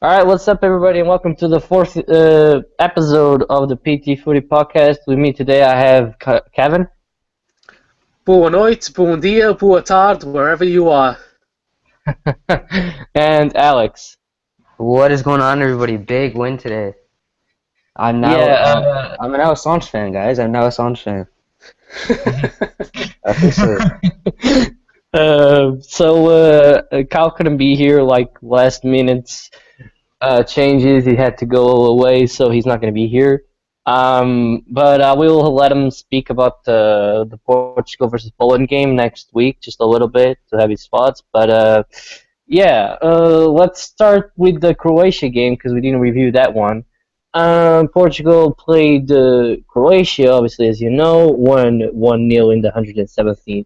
All right, what's up, everybody, and welcome to the fourth episode of the PT Footy Podcast. With me today, I have Kevin Boa noite, bom dia, boa tarde, wherever you are. and Alex. What is going on, everybody? Big win today. I'm now Yeah, I'm an Assange fan, guys. I'm now Assange fan. Officially. Kyle couldn't be here, like last minute changes. He had to go away, so he's not going to be here. But I will let him speak about the Portugal versus Poland game next week, just a little bit to have his thoughts. But let's start with the Croatia game because we didn't review that one. Portugal played Croatia, obviously, as you know, won 1-0 in the 177th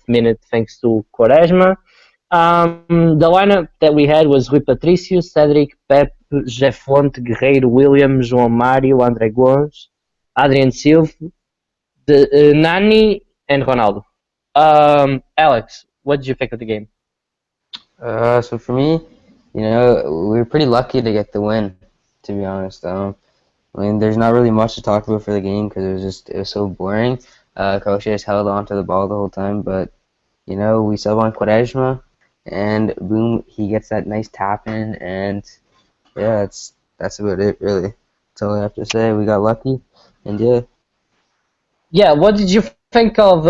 minute thanks to Quaresma. The lineup that we had was Rui Patricio, Cedric, Pep, José Fonte, Guerreiro, William, João Mário, André Gomes, Adrian Silva, Nani, and Ronaldo. Alex, what did you think of the game? So for me, we were pretty lucky to get the win, to be honest. There's not really much to talk about for the game because it was so boring. Croatia just held on to the ball the whole time, but we sub on Quaresma, and boom, he gets that nice tap in, and yeah, that's about it, really. That's all I have to say. We got lucky, and yeah. Yeah, what did you think of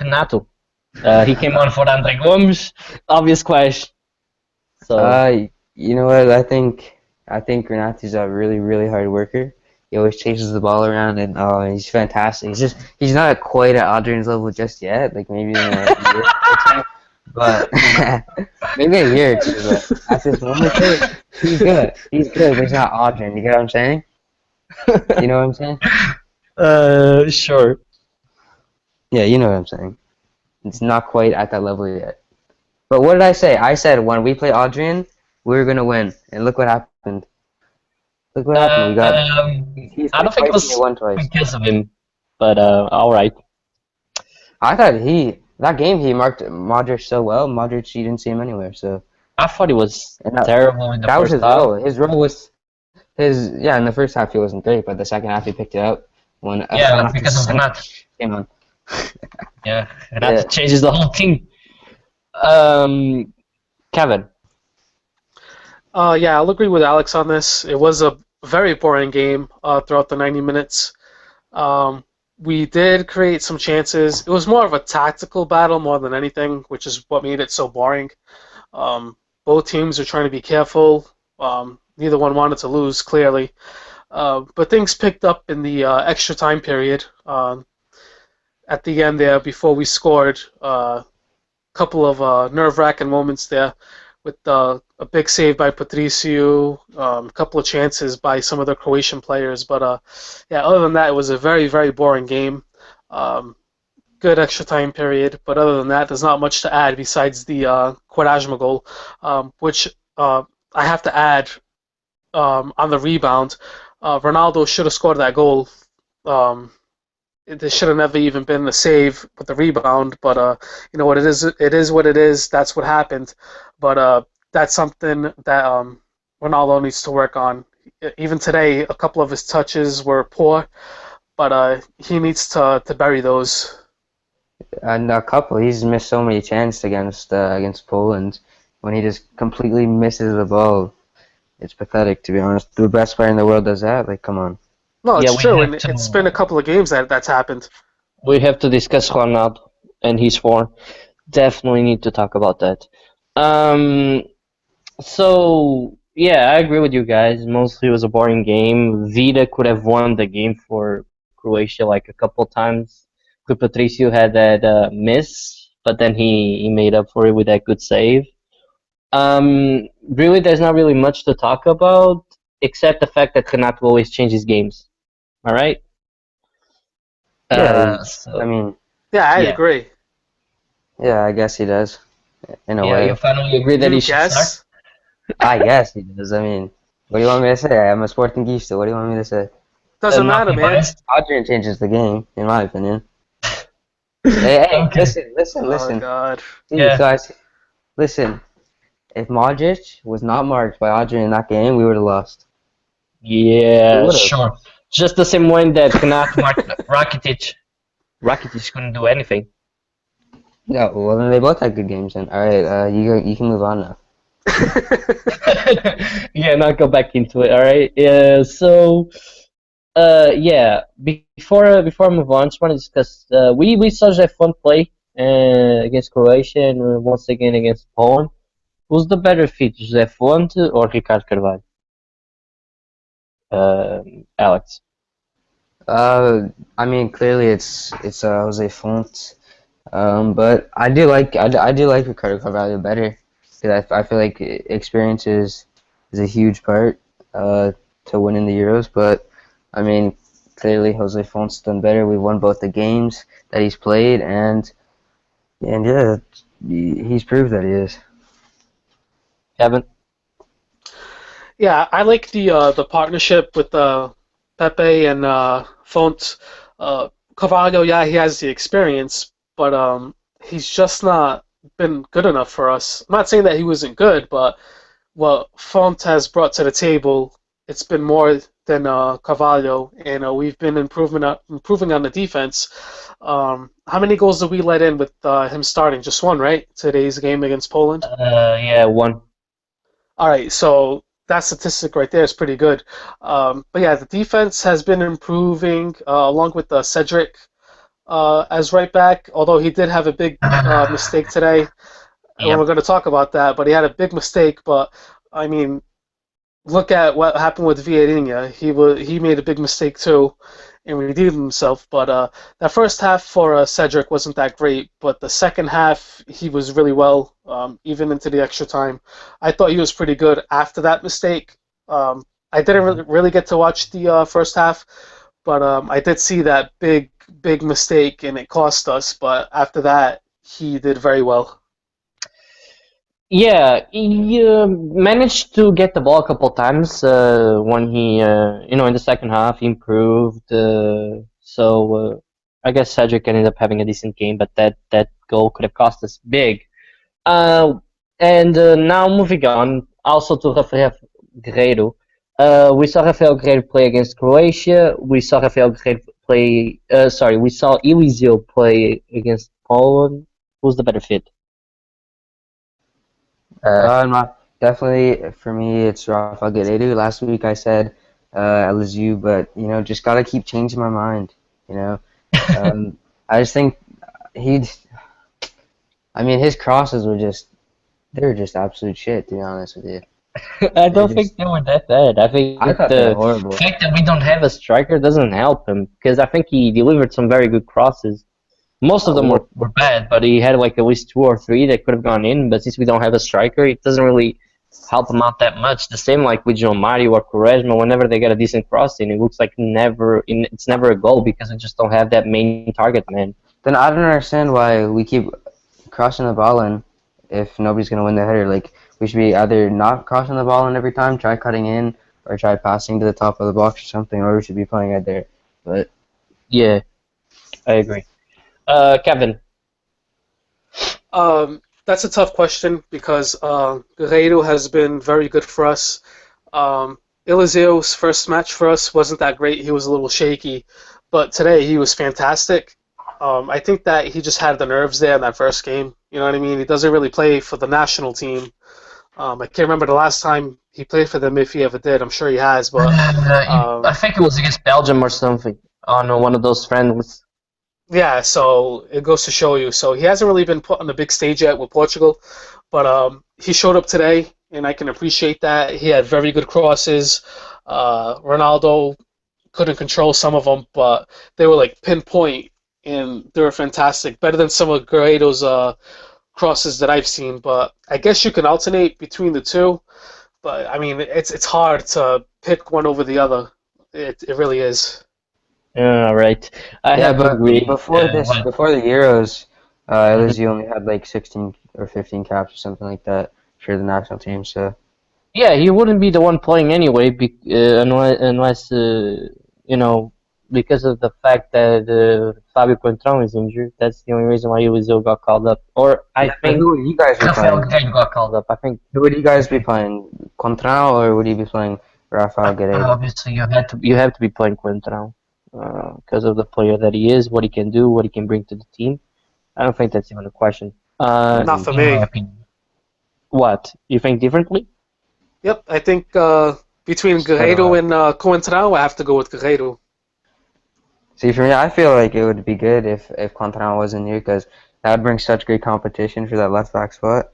Renato? He came on for André Gomes, obvious question. You know what? I think Renati's a really, really hard worker. He always chases the ball around, and he's fantastic. He's not quite at Adrian's level just yet. Like maybe in a year or two, but maybe a year or two. But at this moment, he's good. He's good, but he's not Adrian. You get what I'm saying? You know what I'm saying? Sure. Yeah, you know what I'm saying. It's not quite at that level yet. But what did I say? I said when we play Adrian, we were gonna win, and look what happened. Look what happened. We got. He's I don't think it twice, and was he won twice. because of him, but all right. I thought that game he marked Modric so well. Modric, you didn't see him anywhere. So I thought he was and terrible in the that was first his half. role. His role was yeah. In the first half he wasn't great, but the second half he picked it up when Yeah, because of Renato. came on. Yeah, Renato Yeah. changes the whole team. Kevin. Yeah, I'll agree with Alex on this. It was a very boring game throughout the 90 minutes. We did create some chances. It was more of a tactical battle more than anything, which is what made it so boring. Both teams are trying to be careful. Neither one wanted to lose, clearly. But things picked up in the extra time period. At the end there, before we scored, a couple of nerve-wracking moments there with a big save by Patricio, a couple of chances by some of the Croatian players. But yeah, other than that, it was a very, very boring game. Good extra time period, but other than that, there's not much to add besides the Quaresma goal, which I have to add on the rebound. Ronaldo should have scored that goal. There should have never even been the save with the rebound, but you know what it is. It is what it is. That's what happened. But that's something that Ronaldo needs to work on. Even today, a couple of his touches were poor, but he needs to bury those. And he's missed so many chances against Poland when he just completely misses the ball. It's pathetic, to be honest. The best player in the world does that. Like, come on. No, Yeah, it's we true, have and to- it's been a couple of games that's happened. We have to discuss Ronaldo and his form. Definitely need to talk about that. So yeah, I agree with you guys. Mostly it was a boring game. Vida could have won the game for Croatia like a couple times. Rui Patricio had that miss, but then he made up for it with that good save. Really, there's not really much to talk about except the fact that Renato always changes games. All right. Yeah, So I mean, Yeah, I yeah, agree. yeah, I guess he does, in a yeah. You way. finally agree that You he should start. guess? I guess he does. I mean, what do you want me to say? I'm a Sportingista. What do you want me to say? Doesn't matter, Nothing man. biased. Adrian changes the game, in my opinion. Hey, Okay. listen. Oh Listen. God. See, Yeah. guys, listen. if Modric was not marked by Adrian in that game, we would have lost. We Yeah, would have. sure. Just the same way that Knat marked Rakitic. Rakitic couldn't do anything. Yeah, well then they both had good games then. All right, you can move on now. Yeah, now go back into it. All right. Yeah. Before I move on, just want to discuss. We saw Jeff play against Croatia and once again against Poland. Who's the better fit, José Fonte or Ricardo Carvalho? Alex. I mean clearly it's Jose Font, but I do like Ricardo Carvalho better because I feel like experience is a huge part to winning the Euros. But I mean clearly Jose Font's done better. We've won both the games that he's played, and yeah, he's proved that he is. Kevin. Yeah, I like the partnership with Pepe and Font. Carvalho, yeah, he has the experience, but he's just not been good enough for us. I'm not saying that he wasn't good, but what Font has brought to the table, it's been more than Carvalho, and we've been improving on the defense. How many goals did we let in with him starting? Just one, right? Today's game against Poland. Yeah, one. All right, so that statistic right there is pretty good. But yeah, the defense has been improving along with Cedric as right back, although he did have a big mistake today. And Yep. we're going to talk about that, but he had a big mistake. But I mean, look at what happened with Vieirinha. He made a big mistake too and redeemed himself. But that first half for Cedric wasn't that great, but the second half he was really well, even into the extra time. I thought he was pretty good after that mistake. I didn't really get to watch the first half, but I did see that big mistake and it cost us. But after that, he did very well. Yeah, he managed to get the ball a couple times when he, in the second half, he improved. I guess Cedric ended up having a decent game, but that goal could have cost us big. Uh, and now moving on, also to Rafael Guerreiro. We saw Rafael Guerreiro play against Croatia. We saw Rafael Guerreiro play. We saw Eliseu play against Poland. Who's the better fit? Definitely for me it's Rafa Guerreiro. Last week I said LSU, but just gotta keep changing my mind. I just think he. I mean, his crosses they were just absolute shit, to be honest with you. I don't think they were that bad. I think I thought they were the horrible. fact that we don't have a striker doesn't help him because I think he delivered some very good crosses. Most of them were bad, but he had like at least two or three that could have gone in. But since we don't have a striker, it doesn't really help him out that much. The same like with João Mario or Quaresma. Whenever they get a decent crossing, it looks like it's never a goal because they just don't have that main target man. Then I don't understand why we keep crossing the ball in if nobody's gonna win the header. Like we should be either not crossing the ball in every time, try cutting in, or try passing to the top of the box or something, or we should be playing right there. But yeah, I agree. Kevin. That's a tough question because Guerreiro has been very good for us. Eliseu's first match for us wasn't that great. He was a little shaky, but today he was fantastic. I think that he just had the nerves there in that first game. You know what I mean? He doesn't really play for the national team. I can't remember the last time he played for them if he ever did. I'm sure he has, but I think it was against Belgium or something on one of those friendlies. yeah, so it goes to show you. So he hasn't really been put on the big stage yet with Portugal, but he showed up today, and I can appreciate that. He had very good crosses. Ronaldo couldn't control some of them, but they were like pinpoint, and they were fantastic. Better than some of Guerreiro's crosses that I've seen. But I guess you can alternate between the two. But I mean, it's hard to pick one over the other. It really is. All right. I yeah, have to but agree. before the Euros, LSU only had like 16 or 15 caps or something like that for the national team. So Yeah, he wouldn't be the one playing anyway, unless because of the fact that Fabio Coentrão is injured. That's the only reason why Eliseu got called up. Or I But think who would you guys be Rafael playing? Guerreiro got called up. I think Who would you guys be playing? Contrao or would you be playing Rafael Guerreiro? obviously you have to be playing Coentrão because of the player that he is, what he can do, what he can bring to the team. I don't think that's even a question. Not for in my me. opinion. What? You think differently? Yep, I think between So, Guerreiro and Coentrão, I have to go with Guerreiro. See, for me, I feel like it would be good if Contrao wasn't here because that would bring such great competition for that left back spot.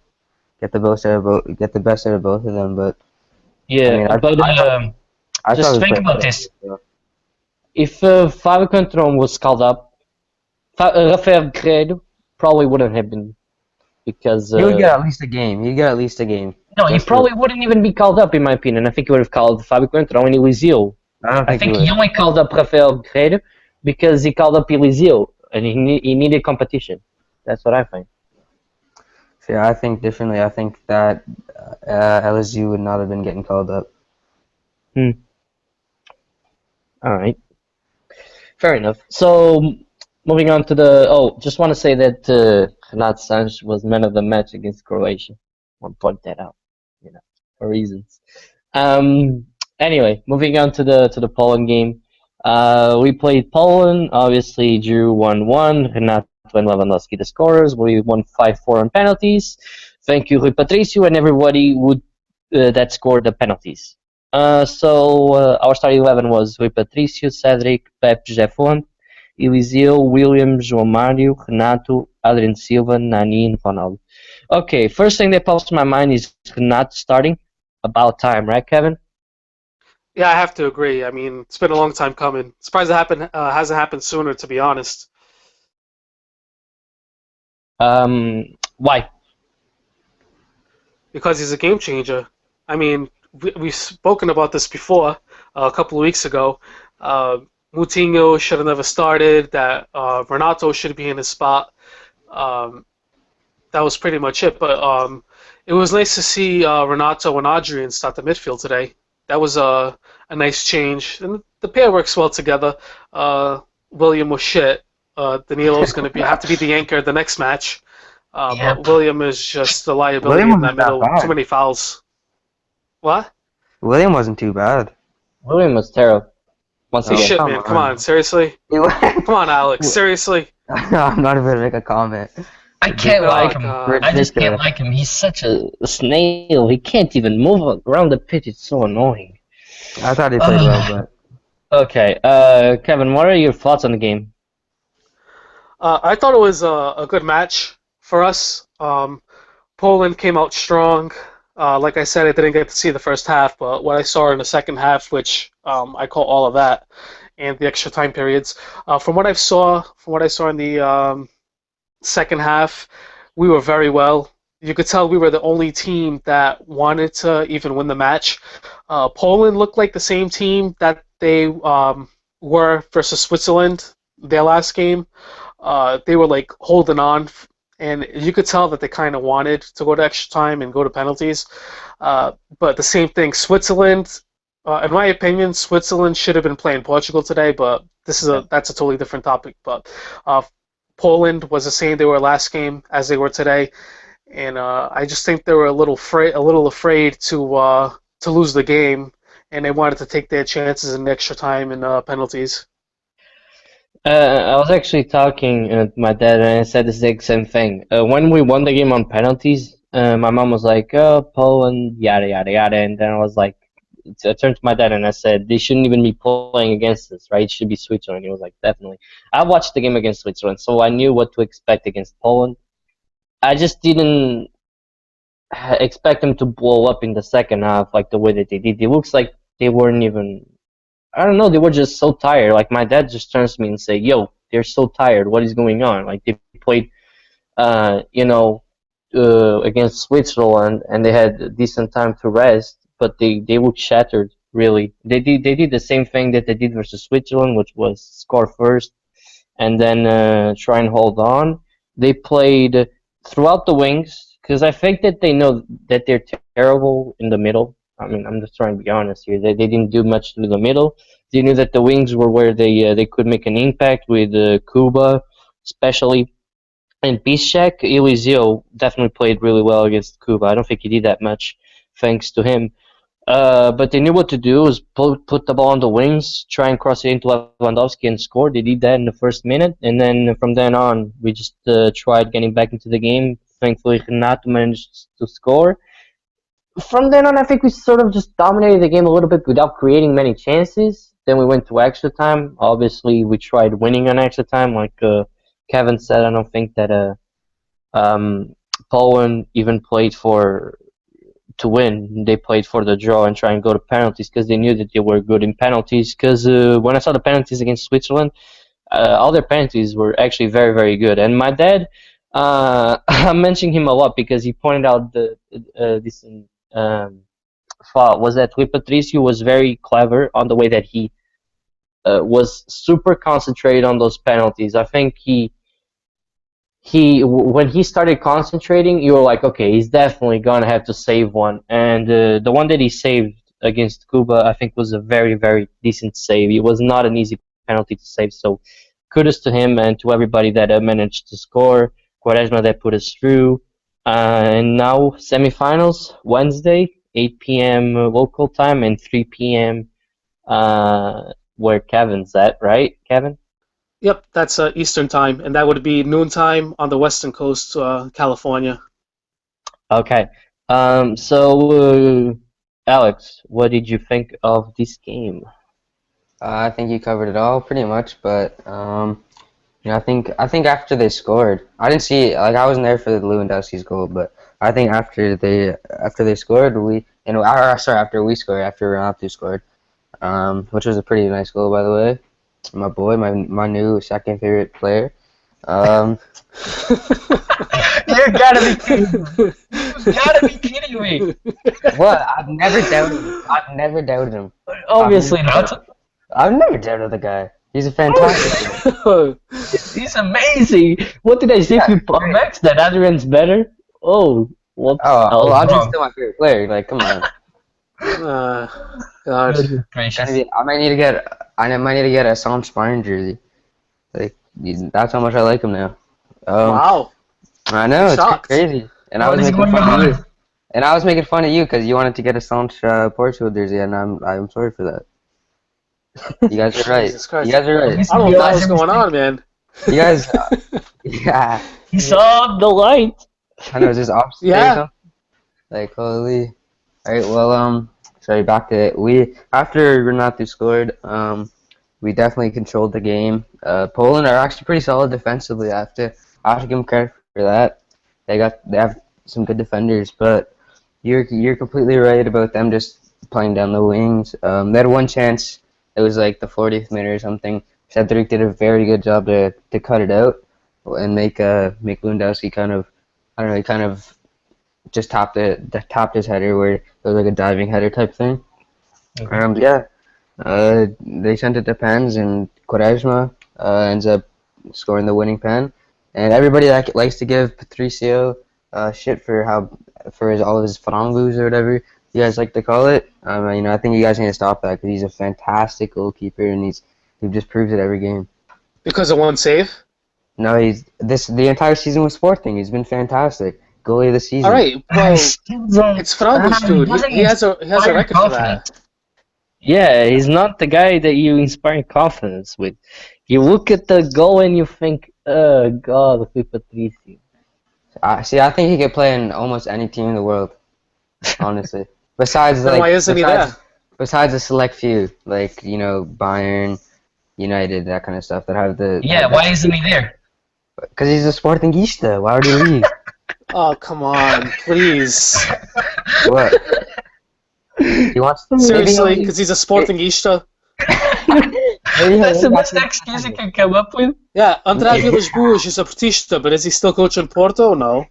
Get the best out of both of them. But Yeah, I mean, but I just thought think about this. If Fábio Coentrão was called up, Rafael Guerreiro probably wouldn't have been because He would get at least a game. He'd get at least a game. no, he Just probably wouldn't even be called up in my opinion. I think he would have called Fábio Coentrão and Eliseu. I don't I think he think would. he only called up Rafael Guerreiro because he called up Eliseu and he needed competition. That's what I think. So, yeah, I think differently. I think that LSU would not have been getting called up. All right. Fair enough. So, moving on to just want to say that Renato Sanches was man of the match against Croatia. I want to point that out, for reasons. Anyway, moving on to the Poland game. We played Poland, obviously drew 1-1. Renato and Lewandowski the scorers. We won 5-4 on penalties. Thank you, Rui Patricio, and everybody that scored the penalties. So our starting 11 was Rui Patricio, Cedric, Pep, Jefon, Eliseu, William, João Mário, Renato, Adrian Silva, Nani, and Ronaldo. Okay, first thing that pops to my mind is Renato starting. About time, right, Kevin? Yeah, I have to agree. I mean, it's been a long time coming. Surprised it hasn't happened sooner, to be honest. Why? Because he's a game changer. I mean, we've spoken about this before a couple of weeks ago. Moutinho should have never started. That Renato should be in his spot. That was pretty much it. But it was nice to see Renato and Adrian start the midfield today. That was a nice change, and the pair works well together. William was shit. Danilo's going to have to be the anchor the next match. But William is just a liability in that middle. Too many fouls. What? William wasn't too bad. William was terrible. Once Hey, again. shit, man. Come on, seriously? Come on, Alex. Seriously? I'm not even gonna make a comment. I can't like him. God. I just can't like him. He's such a snail. He can't even move around the pitch. It's so annoying. I thought he played well, but Okay, Kevin, what are your thoughts on the game? I thought it was a good match for us. Poland came out strong. Like I said, I didn't get to see the first half, but what I saw in the second half, which I call all of that, and the extra time periods, from what I saw in the second half, we were very well. You could tell we were the only team that wanted to even win the match. Poland looked like the same team that they were versus Switzerland, their last game. They were like holding on, and you could tell that they kind of wanted to go to extra time and go to penalties. But the same thing, Switzerland, in my opinion, Switzerland should have been playing Portugal today, but that's a totally different topic. But Poland was the same they were last game as they were today, and I just think they were a little afraid to lose the game, and they wanted to take their chances in extra time and penalties. I was actually talking to my dad, and I said the exact same thing. When we won the game on penalties, my mom was like, "Oh, Poland, yada yada yada," and then I turned to my dad and I said, "They shouldn't even be playing against us, right? It should be Switzerland." He was like, "Definitely." I watched the game against Switzerland, so I knew what to expect against Poland. I just didn't expect them to blow up in the second half like the way that they did. It looks like they weren't even. I don't know, they were just so tired. Like, my dad just turns to me and say, "Yo, they're so tired. What is going on?" Like, they played, against Switzerland, and they had a decent time to rest, but they looked shattered, really. They did the same thing that they did versus Switzerland, which was score first and then try and hold on. They played throughout the wings, because I think that they know that they're terrible in the middle. I mean, I'm just trying to be honest here. They didn't do much through the middle. They knew that the wings were where they could make an impact with Kuba, especially. And Piszczek, Eliseo definitely played really well against Kuba. I don't think he did that much, thanks to him. But they knew what to do was put the ball on the wings, try and cross it into Lewandowski and score. They did that in the first minute, and then from then on, we just tried getting back into the game. Thankfully, Renato managed to score. From then on, I think we sort of just dominated the game a little bit without creating many chances. Then we went to extra time. Obviously, we tried winning on extra time, like Kevin said. I don't think that Poland even played for to win. They played for the draw and try and go to penalties because they knew that they were good in penalties. Because when I saw the penalties against Switzerland, all their penalties were actually very, very good. And my dad, I'm mentioning him a lot because he pointed out this fault was that Rui Patricio was very clever on the way that he was super concentrated on those penalties. I think when he started concentrating, you were like, okay, he's definitely gonna have to save one. And the one that he saved against Cuba, I think, was a very, very decent save. It was not an easy penalty to save, so kudos to him and to everybody that managed to score. Quaresma that put us through. And now semifinals Wednesday, 8 p.m. Local time and 3 p.m. Where Kevin's at, right, Kevin? Yep, that's Eastern time, and that would be noontime on the western coast, California. Okay. So, Alex, what did you think of this game? I think you covered it all pretty much, but I think after they scored, I didn't see like I wasn't there for the Lewandowski's goal, but I think after they scored, after we scored, after Renato scored, which was a pretty nice goal, by the way. My boy, my new second favorite player. You gotta be kidding me! You gotta be kidding me! What? I've never doubted him. Obviously not. I've never doubted the guy. He's a fantastic. He's amazing. What did I say to Max? That Adrian's better? Oh, what? Oh, Adrian's still my favorite player. Like, come on. God. I might need to get a Sam Spine jersey. Like, that's how much I like him now. Wow. I know, it's crazy. And I was making fun of you. And I was making fun of you because you wanted to get a Sanch Portugal jersey, and I'm sorry for that. You guys are right. You guys are right. I don't know what's going on, man. You guys, yeah. He saw the light. I know, is this opposite? Yeah. Like, holy. Alright, well, sorry, back to it. After Renato scored, we definitely controlled the game. Poland are actually pretty solid defensively. I have to give them credit for that. They have some good defenders, but you're completely right about them just playing down the wings. They had one chance. It was like the 40th minute or something. Cedric did a very good job to cut it out and make Lewandowski kind of just topped his header where it was like a diving header type thing. Okay. They sent it to pens and Quaresma ends up scoring the winning pen. And everybody that likes to give Patricio shit for all of his frangus or whatever you guys like to call it, I think you guys need to stop that because he's a fantastic goalkeeper and he just proves it every game. Because of one save? No, the entire season with Sporting. He's been fantastic. Goalie of the season. All right, well, it's Frangus, dude. He has a record for that. Yeah, he's not the guy that you inspire confidence with. You look at the goal and you think, oh, God, Rui Patricio. See, I think he could play in almost any team in the world, honestly. Besides a select few, like, Bayern, United, that kind of stuff that have the... Yeah, why isn't he there? Because he's a Sportingista. Why would he leave? Oh, come on, please. What? He wants to... Seriously? Because he's a Sportingista? That's the best excuse you can come up with? Yeah, André Villas-Boas is a Portista, but is he still coaching Porto? No.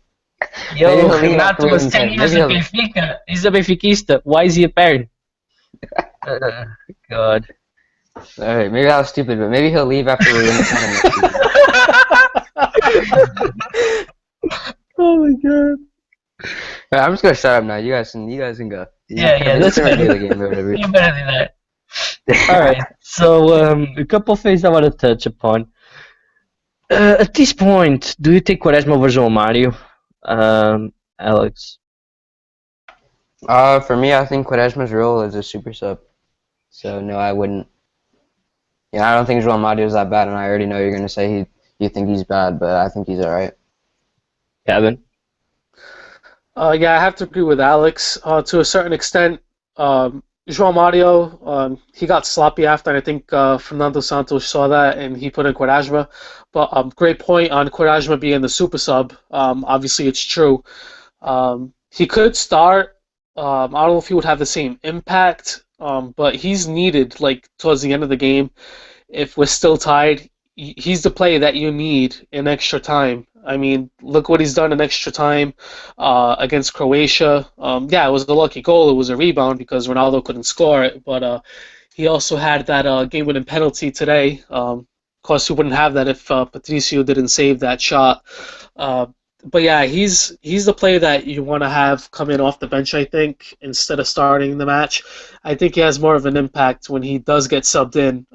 Yo, Renato was 10 years at Benfica. He's a Benfiquista. Why is he a parent? God. Alright, maybe that was stupid, but maybe he'll leave after we win the tournament. Oh my God. I'm just gonna shut up now. You guys can go. Yeah, Let's that's review better. the game or whatever. You better do that. All right. So a couple things I want to touch upon. At this point, do you take Quaresma over João Mario, Alex? For me, I think Quaresma's role is a super sub. So no, I wouldn't. Yeah, I don't think João Mario is that bad, and I already know you're gonna say you think he's bad, but I think he's alright. Kevin? Yeah, I have to agree with Alex to a certain extent. João Mario, he got sloppy after, and I think Fernando Santos saw that, and he put in Quaresma. But great point on Quaresma being the super sub. Obviously, it's true. He could start. I don't know if he would have the same impact, but he's needed like towards the end of the game. If we're still tied, he's the player that you need in extra time. I mean, look what he's done in extra time against Croatia. Yeah, it was a lucky goal. It was a rebound because Ronaldo couldn't score it, but he also had that game-winning penalty today. Of course, he wouldn't have that if Patricio didn't save that shot. But yeah, he's the player that you want to have come in off the bench, I think, instead of starting the match. I think he has more of an impact when he does get subbed in.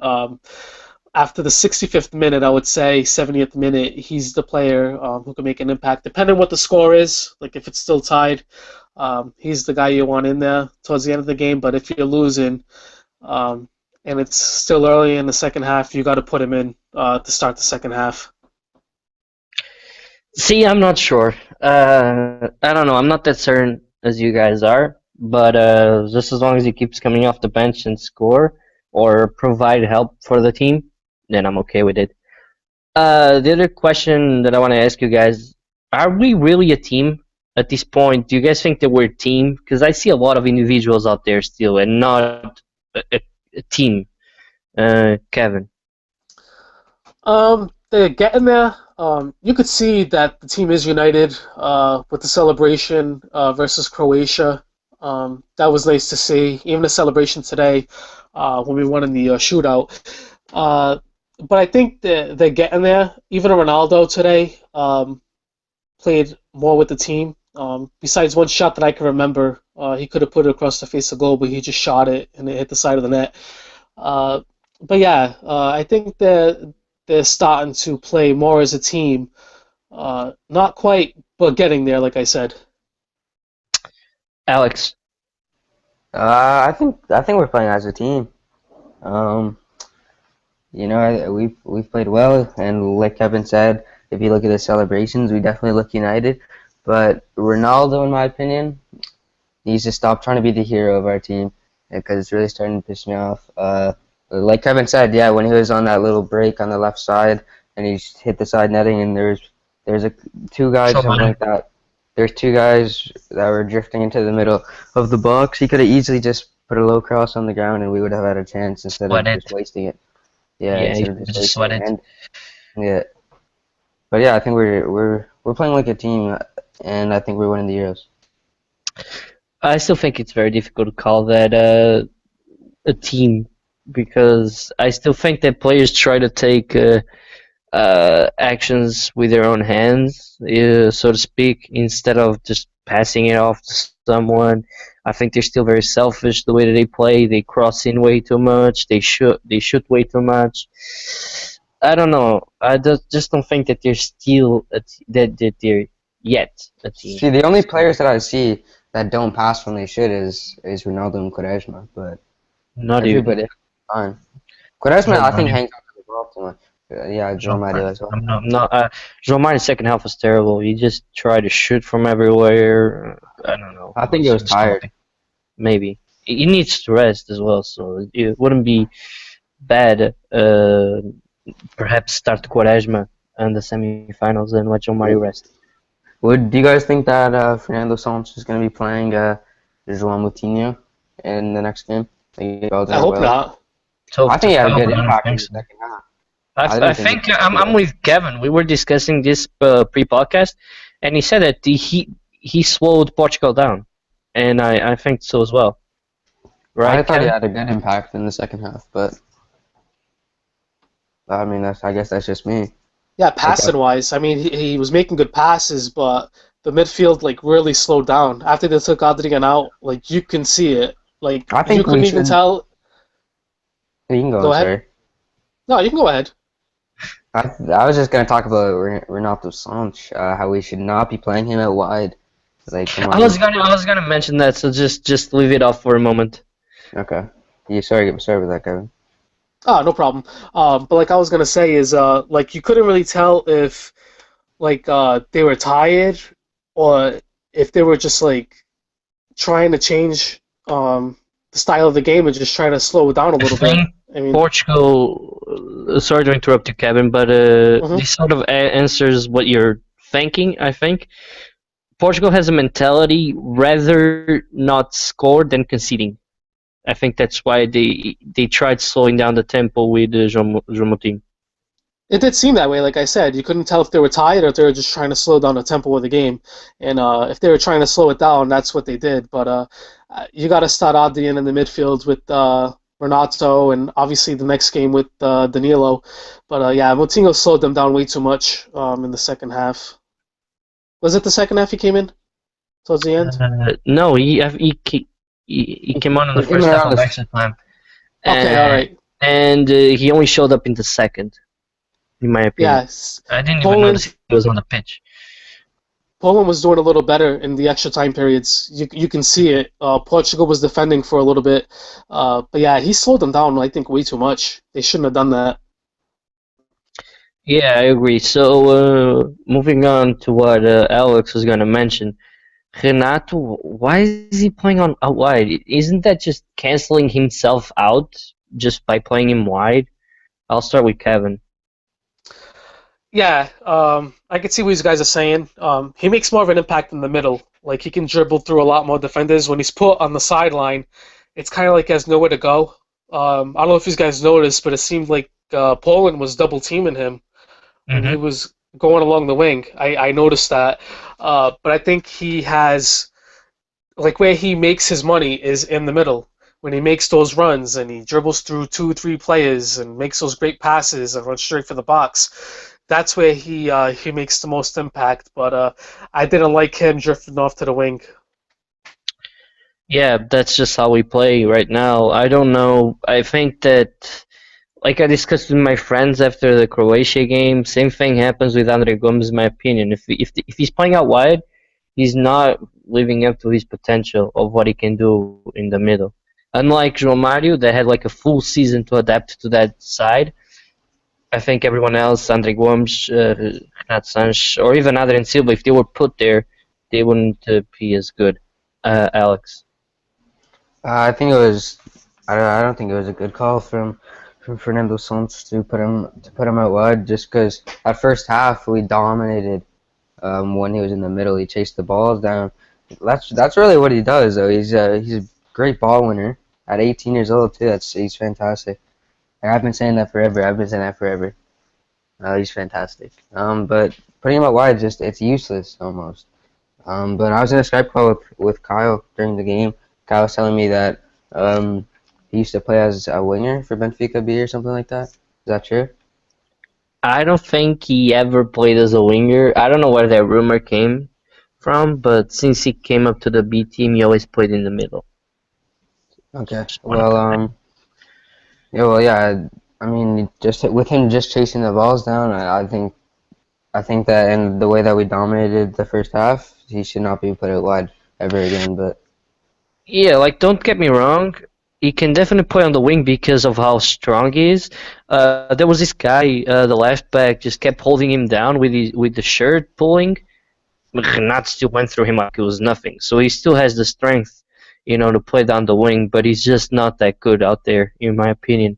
After the 65th minute, I would say 70th minute, he's the player who can make an impact. Depending on what the score is, like if it's still tied, he's the guy you want in there towards the end of the game. But if you're losing and it's still early in the second half, you got to put him in to start the second half. See, I'm not sure. I don't know. I'm not that certain as you guys are, but just as long as he keeps coming off the bench and score or provide help for the team, then I'm okay with it. The other question that I want to ask you guys, are we really a team at this point? Do you guys think that we're a team? Because I see a lot of individuals out there still and not a team. Kevin? They're getting there. You could see that the team is united with the celebration versus Croatia. That was nice to see. Even the celebration today when we won in the shootout. But I think they're getting there. Even Ronaldo today played more with the team. Besides one shot that I can remember, he could have put it across the face of goal, but he just shot it and it hit the side of the net. But yeah, I think they're starting to play more as a team. Not quite, but getting there, like I said. Alex? I think we're playing as a team. We've played well, and like Kevin said, if you look at the celebrations, we definitely look united. But Ronaldo, in my opinion, needs to stop trying to be the hero of our team because it's really starting to piss me off. Like Kevin said, yeah, when he was on that little break on the left side and he hit the side netting, and there's two guys something like that. There's two guys that were drifting into the middle of the box. He could have easily just put a low cross on the ground, and we would have had a chance instead of just wasting it. Yeah, just sweat it. Yeah, but yeah, I think we're playing like a team, and I think we're winning the Euros. I still think it's very difficult to call that a team because I still think that players try to take actions with their own hands, so to speak, instead of just passing it off to someone. I think they're still very selfish the way that they play. They cross in way too much. They shoot way too much. I don't know. I just don't think that they're still that they're yet a team. See, the only players that I see that don't pass when they should is Ronaldo and Quaresma, but not everybody fine. Quaresma, I think, hangs on to the ball too much. Yeah, João Mario as well. João Mario's second half was terrible. He just tried to shoot from everywhere. I don't know. I think he was tired. Maybe. He needs to rest as well, so it wouldn't be bad perhaps start Quaresma in the semi-finals and let João Mario rest. Do you guys think that Fernando Santos is going to be playing João Moutinho in the next game? I hope not. I think he had a good impact in the second half. I think I'm with Kevin. We were discussing this pre-podcast, and he said that he slowed Portugal down, and I think so as well. Right? I thought he had a good impact in the second half, but I mean, I guess that's just me. Yeah, passing wise, I mean, he was making good passes, but the midfield like really slowed down after they took Adrian out. Like you can see it. Like I you think couldn't we even should. tell. You can go. Go I'm ahead. sorry. No, you can go ahead. I was just gonna talk about Renato Sanches, how we should not be playing him out wide. Like, come I on. was gonna mention that, so just leave it off for a moment. Okay. Yeah, sorry about that, Kevin. Oh, no problem. But like I was gonna say is like you couldn't really tell if like they were tired or if they were just like trying to change the style of the game and just trying to slow it down a I little bit. think I mean, Portugal. Sorry to interrupt you, Kevin, but mhm. this sort of answers what you're thinking. I think Portugal has a mentality rather not score than conceding. I think that's why they tried slowing down the tempo with João Moutinho. It did seem that way. Like I said, you couldn't tell if they were tired or if they were just trying to slow down the tempo of the game. And if they were trying to slow it down, that's what they did. But you got to start Adrian in the midfield with Renato, and obviously the next game with Danilo. But yeah, Moutinho slowed them down way too much in the second half. Was it the second half he came in towards the end? No, he came on in the He came first half around of the- extra time, Okay, all right. and he only showed up in the second, in my opinion. Yeah, I didn't even Poland notice he was on the pitch. Poland was doing a little better in the extra time periods. You can see it. Portugal was defending for a little bit, but yeah, he slowed them down. I think way too much. They shouldn't have done that. Yeah, I agree. So moving on to what Alex was going to mention, Renato, why is he playing on out wide? Isn't that just canceling himself out just by playing him wide? I'll start with Kevin. Yeah, I can see what these guys are saying. He makes more of an impact in the middle. Like he can dribble through a lot more defenders. When he's put on the sideline, it's kind of like he has nowhere to go. I don't know if you guys noticed, but it seemed like Poland was double teaming him when he was going along the wing. I noticed that. But I think he has, like, where he makes his money is in the middle. When he makes those runs and he dribbles through 2, 3 players and makes those great passes and runs straight for the box, that's where he makes the most impact. But I didn't like him drifting off to the wing. Yeah, that's just how we play right now. I don't know. I think that, like I discussed with my friends after the Croatia game, same thing happens with Andre Gomes, in my opinion. If he's playing out wide, he's not living up to his potential of what he can do in the middle. Unlike João Mario, that had like a full season to adapt to that side, I think everyone else, Andre Gomes, Renato Sanches, or even Adrian Silva, if they were put there, they wouldn't be as good. Alex. I think it was. I don't think it was a good call from Fernando Santos to put him out wide, just because at first half we dominated. When he was in the middle, he chased the balls down. That's really what he does, though. He's a great ball winner at 18 years old too. He's fantastic. And I've been saying that forever. He's fantastic. But putting him out wide, it's useless almost. But I was in a Skype call with Kyle during the game. Kyle was telling me that he used to play as a winger for Benfica B or something like that. Is that true? I don't think he ever played as a winger. I don't know where that rumor came from, but since he came up to the B team, he always played in the middle. Okay. Well, yeah. I mean, just with him just chasing the balls down, I think that in the way that we dominated the first half, he should not be put out wide ever again. But Yeah, like don't get me wrong, he can definitely play on the wing because of how strong he is. There was this guy, the left back, just kept holding him down with the shirt pulling. Renato still went through him like it was nothing. So he still has the strength, to play down the wing, but he's just not that good out there, in my opinion.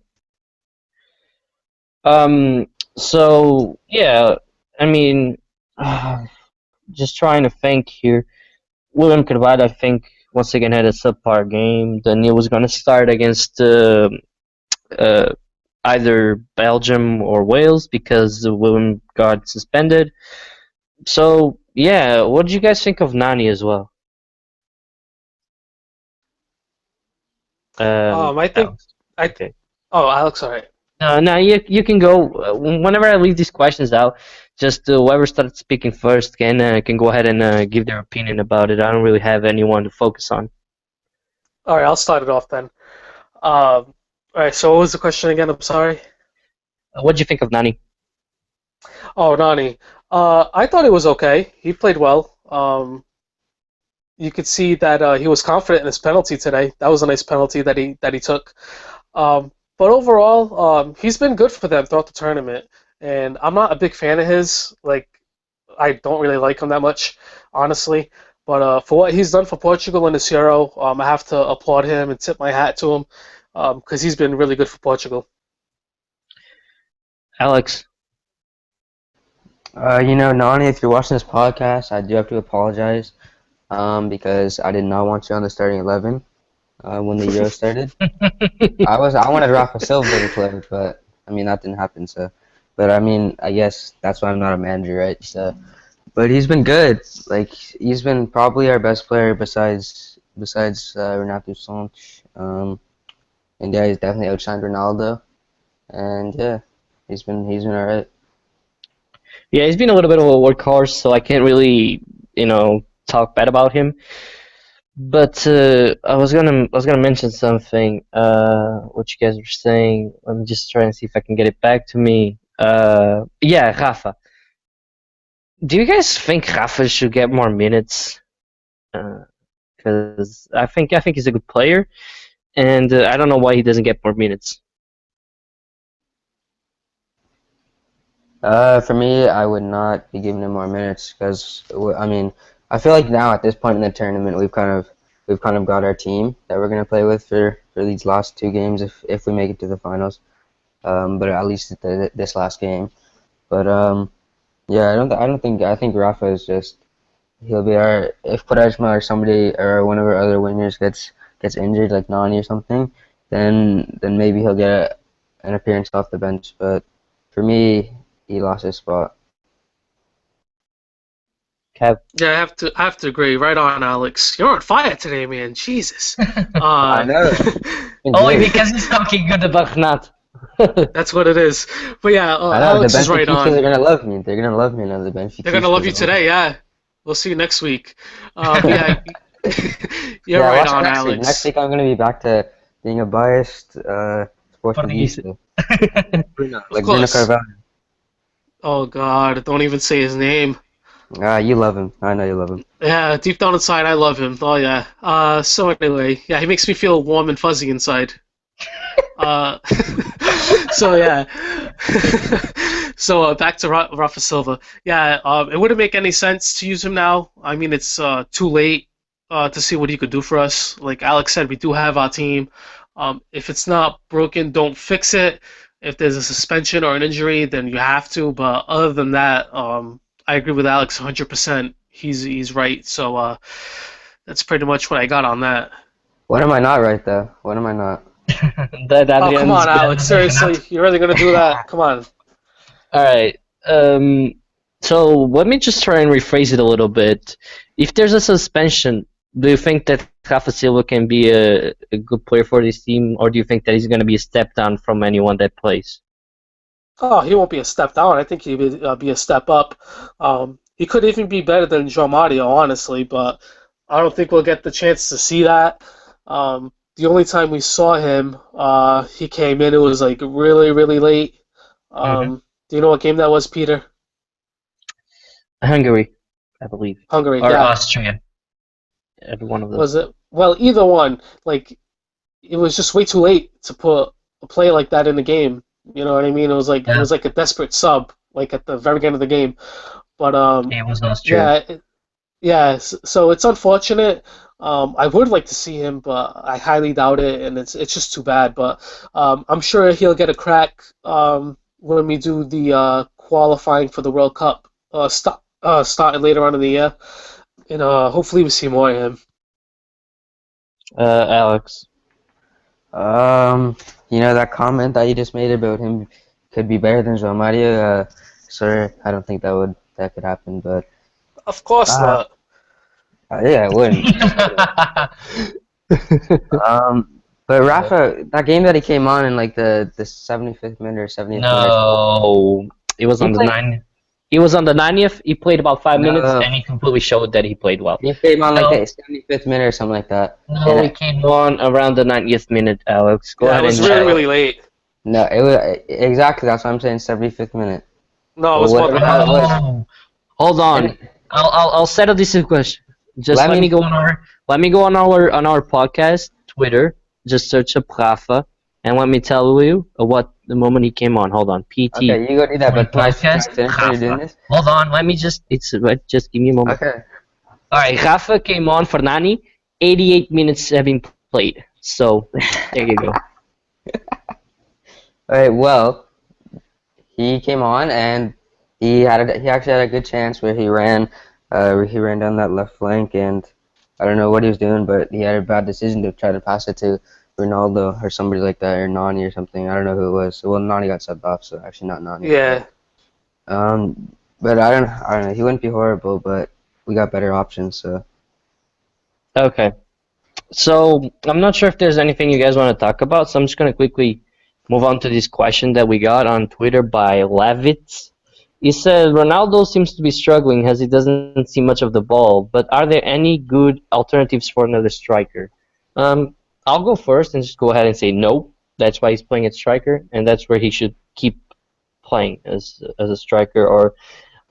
So yeah, I mean, just trying to think here. William Carvalho, I think, once again had a subpar game. Daniel was going to start against either Belgium or Wales because William got suspended. So yeah, what did you guys think of Nani as well? I think Alex. I Okay. Oh, Alex, all right. No, you can go. Whenever I leave these questions out, just whoever starts speaking first can go ahead and give their opinion about it. I don't really have anyone to focus on. All right, I'll start it off then. All right, so what was the question again? I'm sorry. What do you think of Nani? Oh, Nani. I thought it was okay. He played well. You could see that he was confident in his penalty today. That was a nice penalty that he took. But overall, he's been good for them throughout the tournament. And I'm not a big fan of his. Like, I don't really like him that much, honestly. But for what he's done for Portugal in this Euro, I have to applaud him and tip my hat to him because he's been really good for Portugal. Alex? Nani, if you're watching this podcast, I do have to apologize because I did not want you on the starting 11 when the Euro started. I wanted Rafa Silva to play, but I mean that didn't happen. So, but I mean, I guess that's why I'm not a manager, right? So, but he's been good. Like he's been probably our best player besides Renato Sanches. And yeah, he's definitely outshined Ronaldo. And yeah, he's been alright. Yeah, he's been a little bit of a workhorse, so I can't really, talk bad about him. But I was gonna mention something. What you guys were saying. Let me just try and see if I can get it back to me. Yeah, Rafa. Do you guys think Rafa should get more minutes? Because I think he's a good player, and I don't know why he doesn't get more minutes. For me, I would not be giving him more minutes because I mean, I feel like now at this point in the tournament, we've kind of got our team that we're gonna play with for these last two games if we make it to the finals. But at least this last game. But yeah, I think Rafa is just he'll be our if Quaresma or somebody or one of our other wingers gets injured like Nani or something, then maybe he'll get an appearance off the bench. But for me, he lost his spot. Kev? Yeah, I have to agree. Right on, Alex. You're on fire today, man. Jesus. I know. Only because he's talking good about Renat. That's what it is. But yeah, I know, Alex the is right Benfica on. are gonna love me. They're gonna love me now. The Benfica. They're gonna love you today. Yeah, we'll see you next week. But yeah, you're Yeah, right watch on, next week. Alex. Next week I'm gonna be back to being a biased Portuguese. Portuguese. Of Like Bruno course. Carvalho. Oh God, don't even say his name. You love him. I know you love him. Yeah, deep down inside, I love him. Oh yeah. So anyway, yeah, he makes me feel warm and fuzzy inside. So yeah. So back to Rafa Silva. Yeah, it wouldn't make any sense to use him now. I mean, it's too late to see what he could do for us. Like Alex said, we do have our team. If it's not broken, don't fix it. If there's a suspension or an injury, then you have to. But other than that, I agree with Alex 100%. He's right. So that's pretty much what I got on that. What am I not right though? What am I not? That Oh, come on, Adrian's- Alex. Seriously, you're really gonna do that? Come on. All right. So let me just try and rephrase it a little bit. If there's a suspension, do you think that Rafa Silva can be a good player for this team, or do you think that he's going to be a step down from anyone that plays? Oh, he won't be a step down. I think he'll be a step up. He could even be better than João Mario, honestly, but I don't think we'll get the chance to see that. The only time we saw him, he came in, it was like really, really late. Do you know what game that was, Peter? Hungary, I believe, Hungary, or yeah. Austria. Every one of those. Was it? Well, either one. Like, it was just way too late to put a play like that in the game. You know what I mean? It was like a desperate sub, like at the very end of the game. But It was Austria. yeah. So it's unfortunate. I would like to see him, but I highly doubt it, and it's just too bad. But I'm sure he'll get a crack when we do the qualifying for the World Cup starting later on in the year, and hopefully we see more of him. Alex. That comment that you just made about him could be better than João Mario. Sir, I don't think that could happen, but Of course not. yeah, it wouldn't. But Rafa, that game that he came on in like the 75th minute or 70th minute. No, it was He on the played- 9th. He was on the 90th. He played about 5 minutes, No. and he completely showed that he played well. He came on No. like the 75th minute or something like that. No, And he came on around the 90th minute, Alex. Go Yeah, ahead it was and really, check. really late. No, it was exactly that's what I'm saying. 75th minute. No, it was Well, more than whatever that. it was. Hold on. And- I'll settle this question. Just Let let me- me go on our podcast Twitter. Just search up Rafa, and let me tell you what the moment he came on. Hold on, PT. Okay, you go do that. But can I Podcast, finish when you're doing Rafa. this? Hold on, let me just. Just give me a moment. Okay. All right, Rafa came on for Nani. 88 minutes having played. So there you go. All right. Well, he came on and he actually had a good chance where he ran down that left flank, and I don't know what he was doing, but he had a bad decision to try to pass it to Ronaldo or somebody like that, or Nani or something. I don't know who it was. Well, Nani got subbed off, so actually not Nani. Yeah. But I don't know. He wouldn't be horrible, but we got better options. So Okay. So I'm not sure if there's anything you guys want to talk about, so I'm just gonna quickly move on to this question that we got on Twitter by Levitz. He said Ronaldo seems to be struggling as he doesn't see much of the ball, but are there any good alternatives for another striker? I'll go first and just go ahead and say no. That's why he's playing at striker, and that's where he should keep playing as a striker, or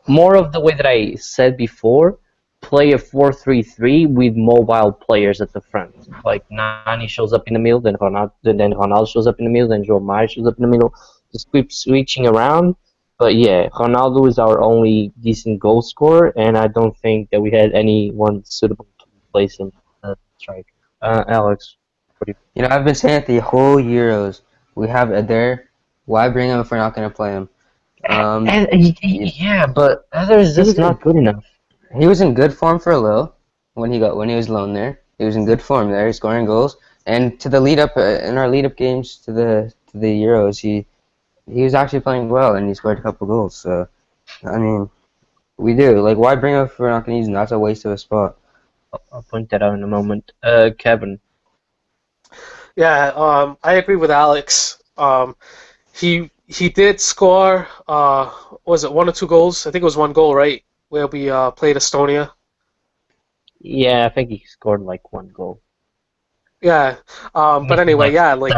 more of the way that I said before, play a 4-3-3 with mobile players at the front. Like Nani shows up in the middle, then Ronaldo shows up in the middle, then João Mario shows up in the middle. Just keep switching around. But yeah, Ronaldo is our only decent goal scorer, and I don't think that we had anyone suitable to replace him at striker. Alex, what do you? I've been saying it the whole Euros. We have Eder. Why bring him if we're not gonna play him? Yeah, but Eder is just not good enough. He was in good form for a little when he was loaned there. He was in good form there, scoring goals. And to the lead up in our lead up games to the Euros, he was actually playing well and he scored a couple goals. So I mean, we do like why bring him if we're not gonna use him? That's a waste of a spot. I'll point that out in a moment. Kevin. Yeah, I agree with Alex. He did score. Was it 1 or 2 goals? I think it was 1 goal, right? Where we played Estonia. Yeah, I think he scored like 1 goal. Yeah. But anyway, yeah, like.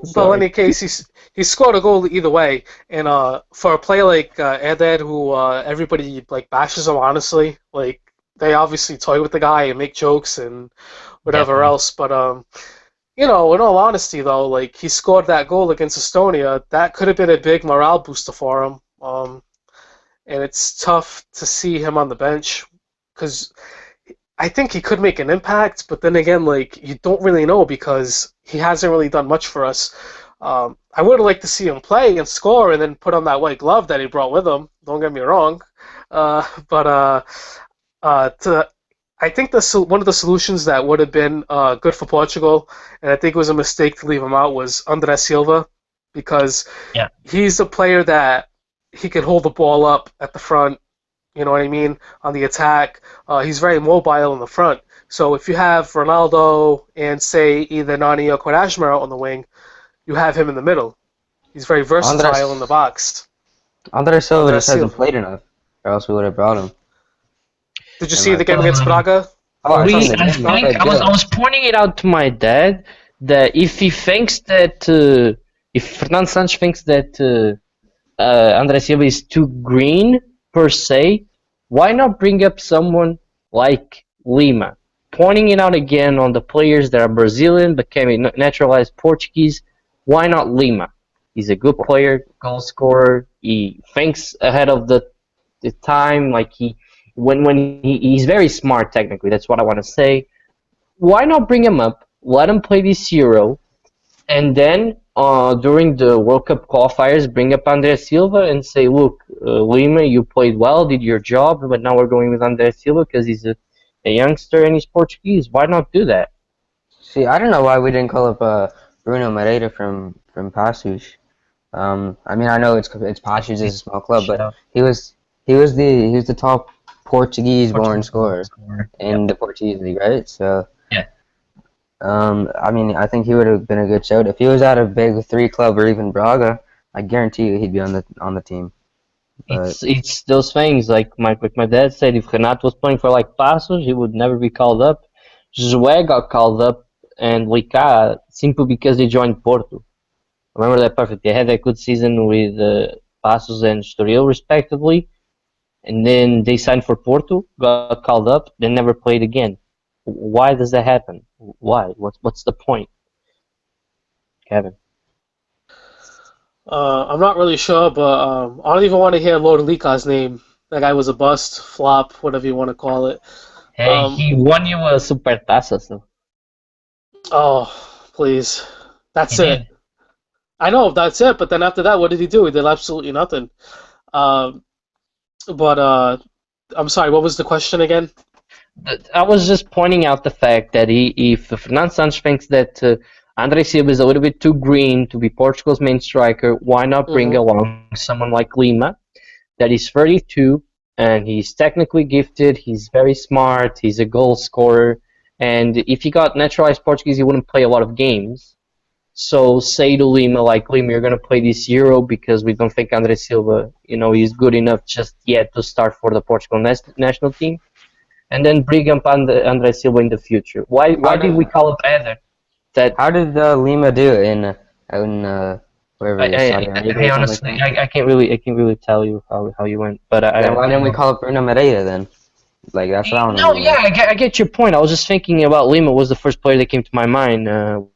So in any case, he scored a goal either way, and for a player like Eder, who everybody like bashes him, honestly, like they obviously toy with the guy and make jokes and whatever else, but in all honesty though, like he scored that goal against Estonia, that could have been a big morale booster for him, and it's tough to see him on the bench because I think he could make an impact, but then again, like you don't really know because he hasn't really done much for us. I would have liked to see him play and score and then put on that white glove that he brought with him. Don't get me wrong, but I think one of the solutions that would have been good for Portugal, and I think it was a mistake to leave him out, was André Silva, because he's a player that he can hold the ball up at the front. You know what I mean? On the attack, he's very mobile in the front. So if you have Ronaldo and say either Nani or Quaresma out on the wing, you have him in the middle. He's very versatile in the box. André Silva just hasn't played enough, or else we would have brought him. Did you see the game against Braga? I was pointing it out to my dad that if he thinks that if Fernando Santos thinks that André Silva is too green per se, why not bring up someone like Lima? Pointing it out again on the players that are Brazilian became naturalized Portuguese. Why not Lima? He's a good player, goal scorer. He thinks ahead of the time. Like he's very smart technically. That's what I want to say. Why not bring him up? Let him play this Euro, and then during the World Cup qualifiers, bring up André Silva and say, look, Lima, you played well, did your job, but now we're going with André Silva because he's a youngster and he's Portuguese. Why not do that? See, I don't know why we didn't call up Bruno Moreira from Passos. I mean, I know it's Passos is a small club, but he was the top Portuguese-born scorer in the Portuguese league, right? So I mean, I think he would have been a good shout if he was at a big three club or even Braga. I guarantee you he'd be on the team. But It's those things like my dad said. If Renato was playing for like Passos, he would never be called up. Josué got called up, and Licá simply because they joined Porto. Remember that perfect. They had a good season with Passos and Estoril respectively, and then they signed for Porto, got called up, then never played again. Why does that happen? Why? What's the point, Kevin? I'm not really sure, but I don't even want to hear Lord Lika's name. That guy was a bust, flop, whatever you want to call it. Hey, he won you a Supertaça, so Oh, please. he That's it. did. I know, that's it, but then after that, what did he do? He did absolutely nothing. Um, but I'm sorry, what was the question again? I was just pointing out the fact that if Fernando Santos thinks that Andre Silva is a little bit too green to be Portugal's main striker, why not bring Hmm. along someone like Lima, that is 32 and he's technically gifted, he's very smart, he's a goal scorer, and if he got naturalized Portuguese, he wouldn't play a lot of games. So say to Lima, like Lima, you're gonna play this Euro because we don't think Andre Silva, is good enough just yet to start for the Portugal national team, and then bring up Andre Silva in the future. Why how why did we did call up Eder? That Lima do in wherever it is, Saudi Arabia or something like honestly, that? I can't really tell you how you went, but Then why I didn't we know. call up Bruno Moreira then? Like that's what I want to No, know. yeah, I get your point. I was just thinking about Lima was the first player that came to my mind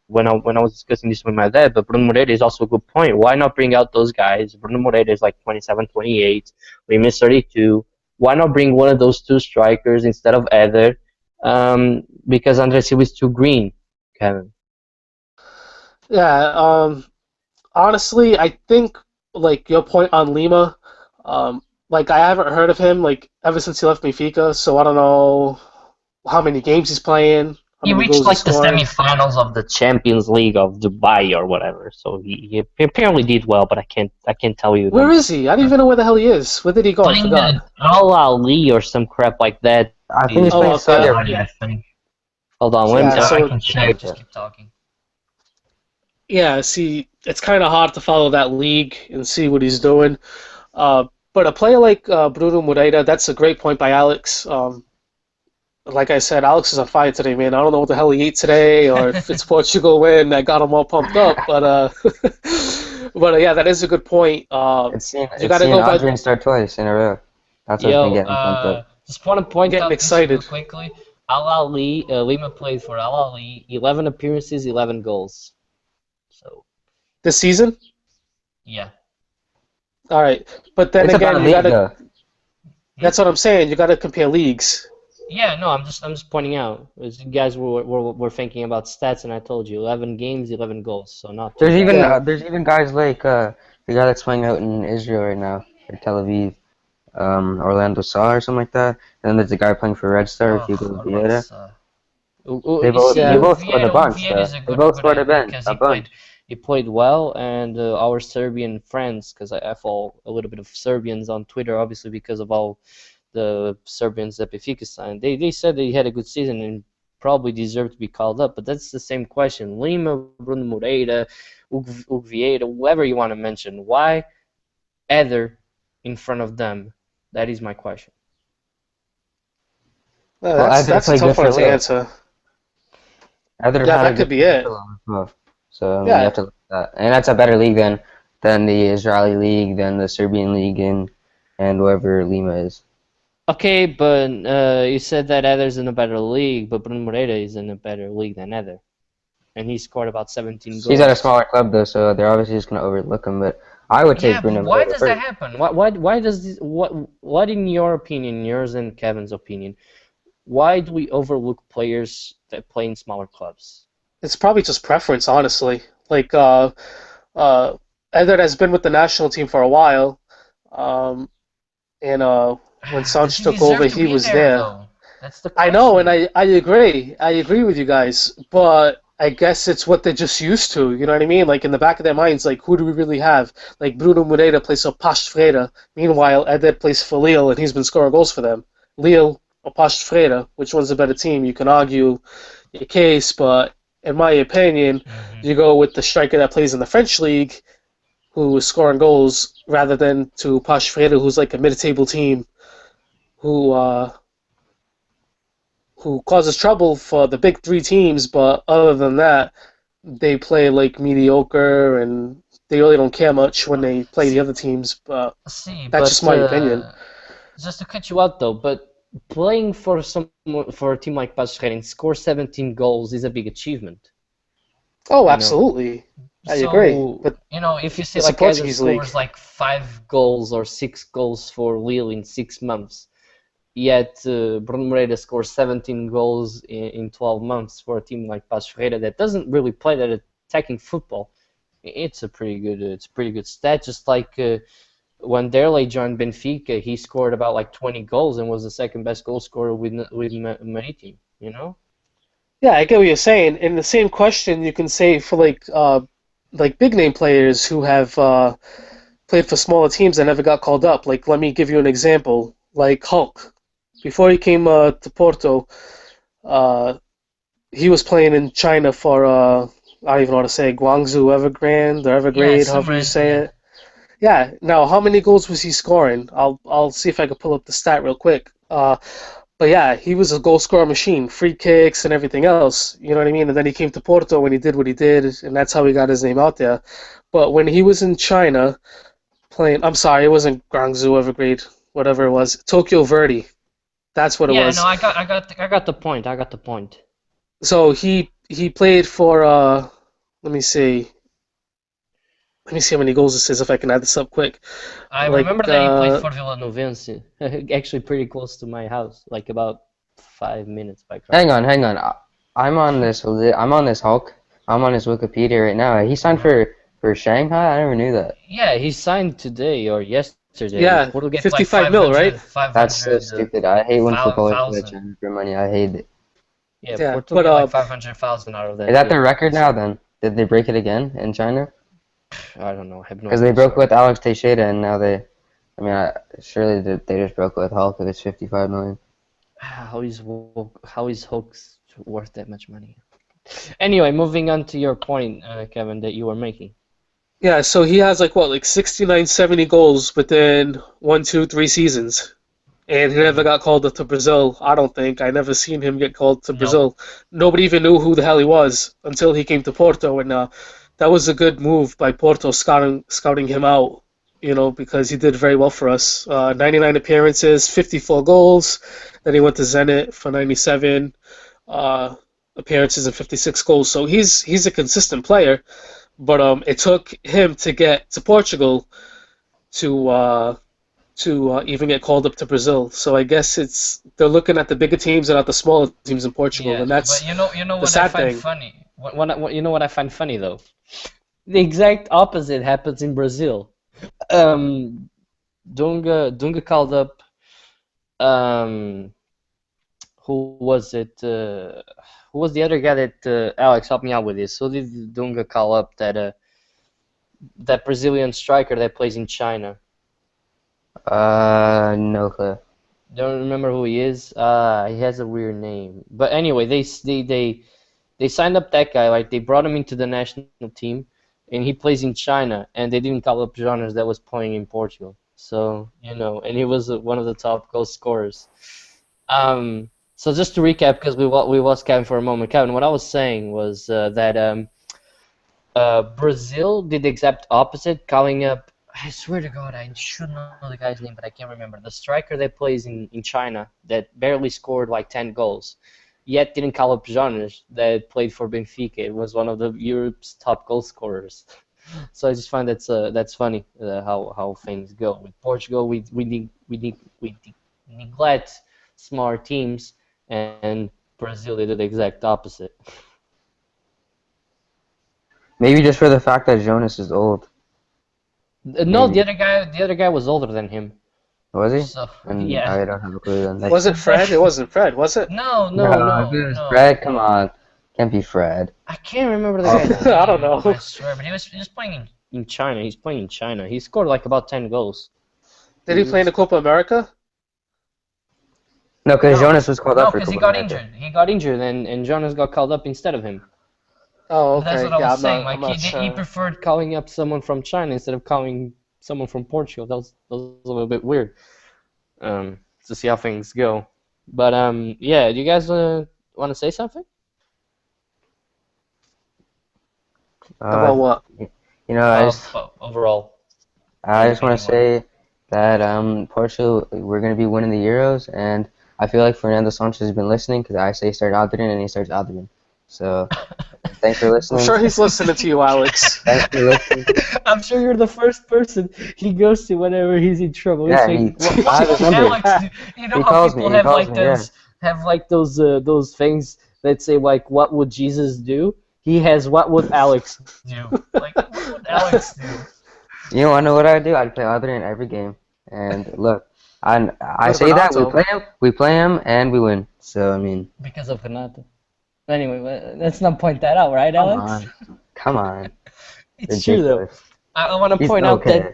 when I was discussing this with my dad. But Bruno Moreira is also a good point. Why not bring out those guys? Bruno Moreira is like 27, 28. Lima is 32. Why not bring one of those two strikers instead of Eder? Because Andre Silva is too green, Kevin. Yeah, honestly, I think like your point on Lima, like I haven't heard of him like ever since he left Benfica, so I don't know how many games he's playing, how He many reached goals he's like the scoring. semifinals of the Champions League of Dubai or whatever. So he apparently did well, but I can't tell you Where numbers. is he? I don't even know where the hell he is. Where did he go? I Playing forgot. the Al Ali or some crap like that. I think he's The Oh, playing Saudi okay. Saudi, I Arabia. think. Hold on, Saudi Yeah, I so can check. Just Arabia. keep talking. yeah, see, it's kind of hard to follow that league and see what he's doing. Uh, but a player like Bruno Moreira, that's a great point by Alex. Like I said, Alex is on fire today, man. I don't know what the hell he ate today, or if it's Portugal win that got him all pumped up. But but yeah, that is a good point. You It's got to seen go by Adrian start twice in a row. That's what's been Yo, getting me pumped up. just want to point getting out this real excited. quickly. Al Ali, Lima played for Al Ali, 11 appearances, 11 goals. So, This season. yeah. All right, but then It's a bad again, you league got to. though. That's what I'm saying. You got to compare leagues. Yeah, no, I'm just pointing out. As you guys were thinking about stats, and I told you 11 games, 11 goals, so not too bad. Yeah, There's even guys like the guy that's playing out in Israel right now, or Tel Aviv, Orlando Saw or something like that. And then there's a guy playing for Red Star, Oh, Hugo Orlando Vieira. Sa. They both See, they yeah. both scored a bunch Vieira though. is a They good both good scored ad because a he played bunch. he played well, and our Serbian friends, because I follow a little bit of Serbians on Twitter, obviously because of all the Serbians that Benfica signed. They said that he had a good season and probably deserved to be called up, but that's the same question. Lima, Bruno Moreira, Hugo Vieira, whoever you want to mention, why Eder in front of them? That is my question. Well, Well, that's Eder that's a played good tough for one to Lille. answer. Eder Yeah, had a that could good be season for it. Lille as well. So I mean, you Yeah, have to look at that, and that's a better league than the Israeli league, than the Serbian league, and wherever Lima is. Okay, but you said that Eder's in a better league, but Bruno Moreira is in a better league than Eder, and he scored about 17 He's at a goals. smaller club though, so they're obviously just gonna overlook him. But I would take Yeah, but Bruno why Moreira does that first. happen? Why does this, what in your opinion, yours and Kevin's opinion, why do we overlook players that play in smaller clubs? it's probably just preference, honestly. Like uh, Eder has been with the national team for a while, um, and when Does Sanch he took over, deserve to he be was there there. though? That's the I know, and question. I agree. I agree with you guys, but I guess it's what they're just used to. You know what I mean? Like in the back of their minds, like who do we really have? Like Bruno Moreira plays for Pasto Freire. Meanwhile, Eder plays for Lille, and he's been scoring goals for them. Lille or Pasto Freire, which one's a better team? You can argue your case, but in my opinion, you go with the striker that plays in the French league, who is scoring goals, rather than to Pache Ferreira, who's like a mid-table team, who causes trouble for the big three teams, but other than that, they play like mediocre and they really don't care much when they play the other teams. But See, that's but just my opinion. just to cut you out though, but playing for a team like Paços Ferreira and score 17 goals is a big achievement. Oh, know. absolutely. I agree. But If you say it's a like Eder Portuguese scores league. like 5 goals or 6 goals for Lille in 6 months, yet Bruno Moreira scores 17 goals in 12 months for a team like Paços Ferreira that doesn't really play that attacking football, it's a pretty good stat. Just like when Derlei joined Benfica, he scored about like 20 goals and was the second best goal scorer with Marítimo, Yeah, I get what you're saying. In the same question, you can say for like big name players who have played for smaller teams that never got called up. Like, let me give you an example. Like Hulk, before he came to Porto, he was playing in China for I don't even know how to say it, Guangzhou Evergrande or Evergrade, however you say it. Yeah. Now, how many goals was he scoring? I'll see if I can pull up the stat real quick. But yeah, he was a goal scorer machine, free kicks and everything else. You know what I mean? And then he came to Porto and he did what he did, and that's how he got his name out there. But when he was in China playing, I'm sorry, it wasn't Guangzhou Evergrade, whatever it was, Tokyo Verdy. That's what it was. I got the point. I got the point. So he played for let me see. Let me see how many goals this is if I can add this up quick. I remember that he played for Villanovense, actually pretty close to my house, like about 5 minutes by car. Hang on. I'm on this Hulk. I'm on his Wikipedia right now. He signed for Shanghai? I never knew that. Yeah, he signed today or yesterday. Yeah, Portugal gets 55 mil, right? 500, That's so stupid. I hate when footballers play 5,000. China for money. I hate it. Yeah, Yeah, Portugal but, get like 500,000 out of that. Is that deal. their record now then? Did they break it again in China? I don't know. I have no Because they idea. broke with Alex Teixeira and now surely they just broke with Hulk if it's 55 million. How is Hulk's worth that much money? Anyway, moving on to your point, Kevin, that you were making. Yeah, so he has like 69, 70 goals within 1, 2, 3 seasons. And he never got called up to Brazil, I don't think. I never seen him get called to No. Brazil. Nobody even knew who the hell he was until he came to Porto, and that was a good move by Porto scouting him out, because he did very well for us. 99 appearances, 54 goals. Then he went to Zenit for 97 appearances and 56 goals. So he's a consistent player. But it took him to get to Portugal to even get called up to Brazil. So I guess they're looking at the bigger teams and not the smaller teams in Portugal, and that's but you know the what sad I find thing. funny. You know what I find funny though? The exact opposite happens in Brazil. Dunga called up. Who was it? Who was the other guy that Alex helped me out with this? Who did Dunga call up that Brazilian striker that plays in China? No clue. Don't remember who he is. He has a weird name. But anyway, they signed up that guy. Like they brought him into the national team, and he plays in China. And they didn't call up Jonas that was playing in Portugal. So and he was one of the top goal scorers. So just to recap, because we lost Kevin for a moment. Kevin, what I was saying was that Brazil did the exact opposite, calling up. I swear to God, I should know the guy's name, but I can't remember. The striker that plays in China that barely scored like 10 goals, yet didn't call up Jonas that played for Benfica. It was one of the Europe's top goal scorers. So I just find that's funny how things go. With Portugal, we neglect smart teams, and Brazil they did the exact opposite. Maybe just for the fact that Jonas is old. No, Maybe. the other guy was older than him. Was he? So, And yeah. I don't have a clue then. Was it Fred? It wasn't Fred, was it? No, if it was Fred, come on. Can't be Fred. I can't remember the guy's name. I don't know. I swear, but he was playing in China. He's playing in China. He scored like about 10 goals. Did he play in the Copa America? No, because Jonas was called No, up for because he Copa got America. injured. He got injured, and Jonas got called up instead of him. Oh, That's okay. what I Yeah, was saying. Like I'm not he sure. preferred calling up someone from China instead of calling someone from Portugal. That was a little bit weird. To see how things go. But yeah. Do you guys want to say something? Uh, About what? you know, Overall, I just want to say that Portugal, we're going to be winning the Euros, and I feel like Fernando Sanchez has been listening because I say start Adrian and he starts Adrian. So thanks for I'm listening. sure he's listening to you, Alex. Thanks for listening. I'm sure you're the first person he goes to whenever he's in trouble. Yeah, He's I have his number. Alex, you know He how calls people me. He have calls like me. Yeah. those things that say like, what would Jesus do? He has what would Alex do? Like, what would Alex do? You want to know what I do? I'd play Adrian every game. And look, I What say about that Anto? we play him, and we win. So I mean, Because of Renato. Anyway, let's not point that out, right, Alex? come on, It's true though. ridiculous. I want to He's point out okay.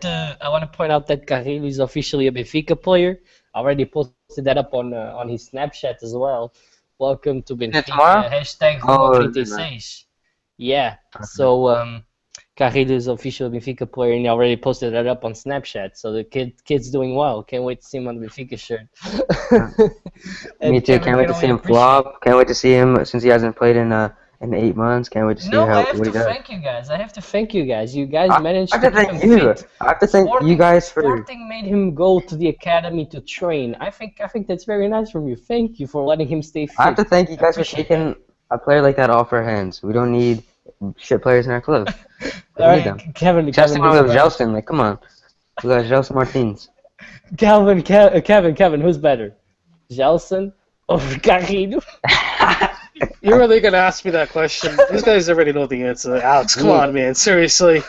that Carrillo is officially a Benfica player. I already posted that up on his Snapchat as well. Welcome to Benfica. tomorrow? Hashtag Oh, Rumo36. Yeah. So Carrillo is official Benfica player, and he already posted that up on Snapchat. So the kid's doing well. Can't wait to see him on the Benfica shirt. Me too. Can't wait to see him flop. Can't wait to see him since he hasn't played in 8 months. Can't wait to see No, I have what to he does. thank you guys. I have to thank you guys. You guys managed I to have to keep thank him you. fit. I have to thank you guys for. Sporting made him go to the academy to train. I think that's very nice from you. Thank you for letting him stay fit. I have to thank you guys for appreciate taking a player like that off our hands. We don't need shit players in our club. We All don't need right, them. Kevin, Justin who's with better? Gelson, like come on. We got Gelson Martins. Kevin, who's better? Gelson or Carrillo? You're really gonna ask me that question? These guys already know the answer. Alex, come on, man. Seriously.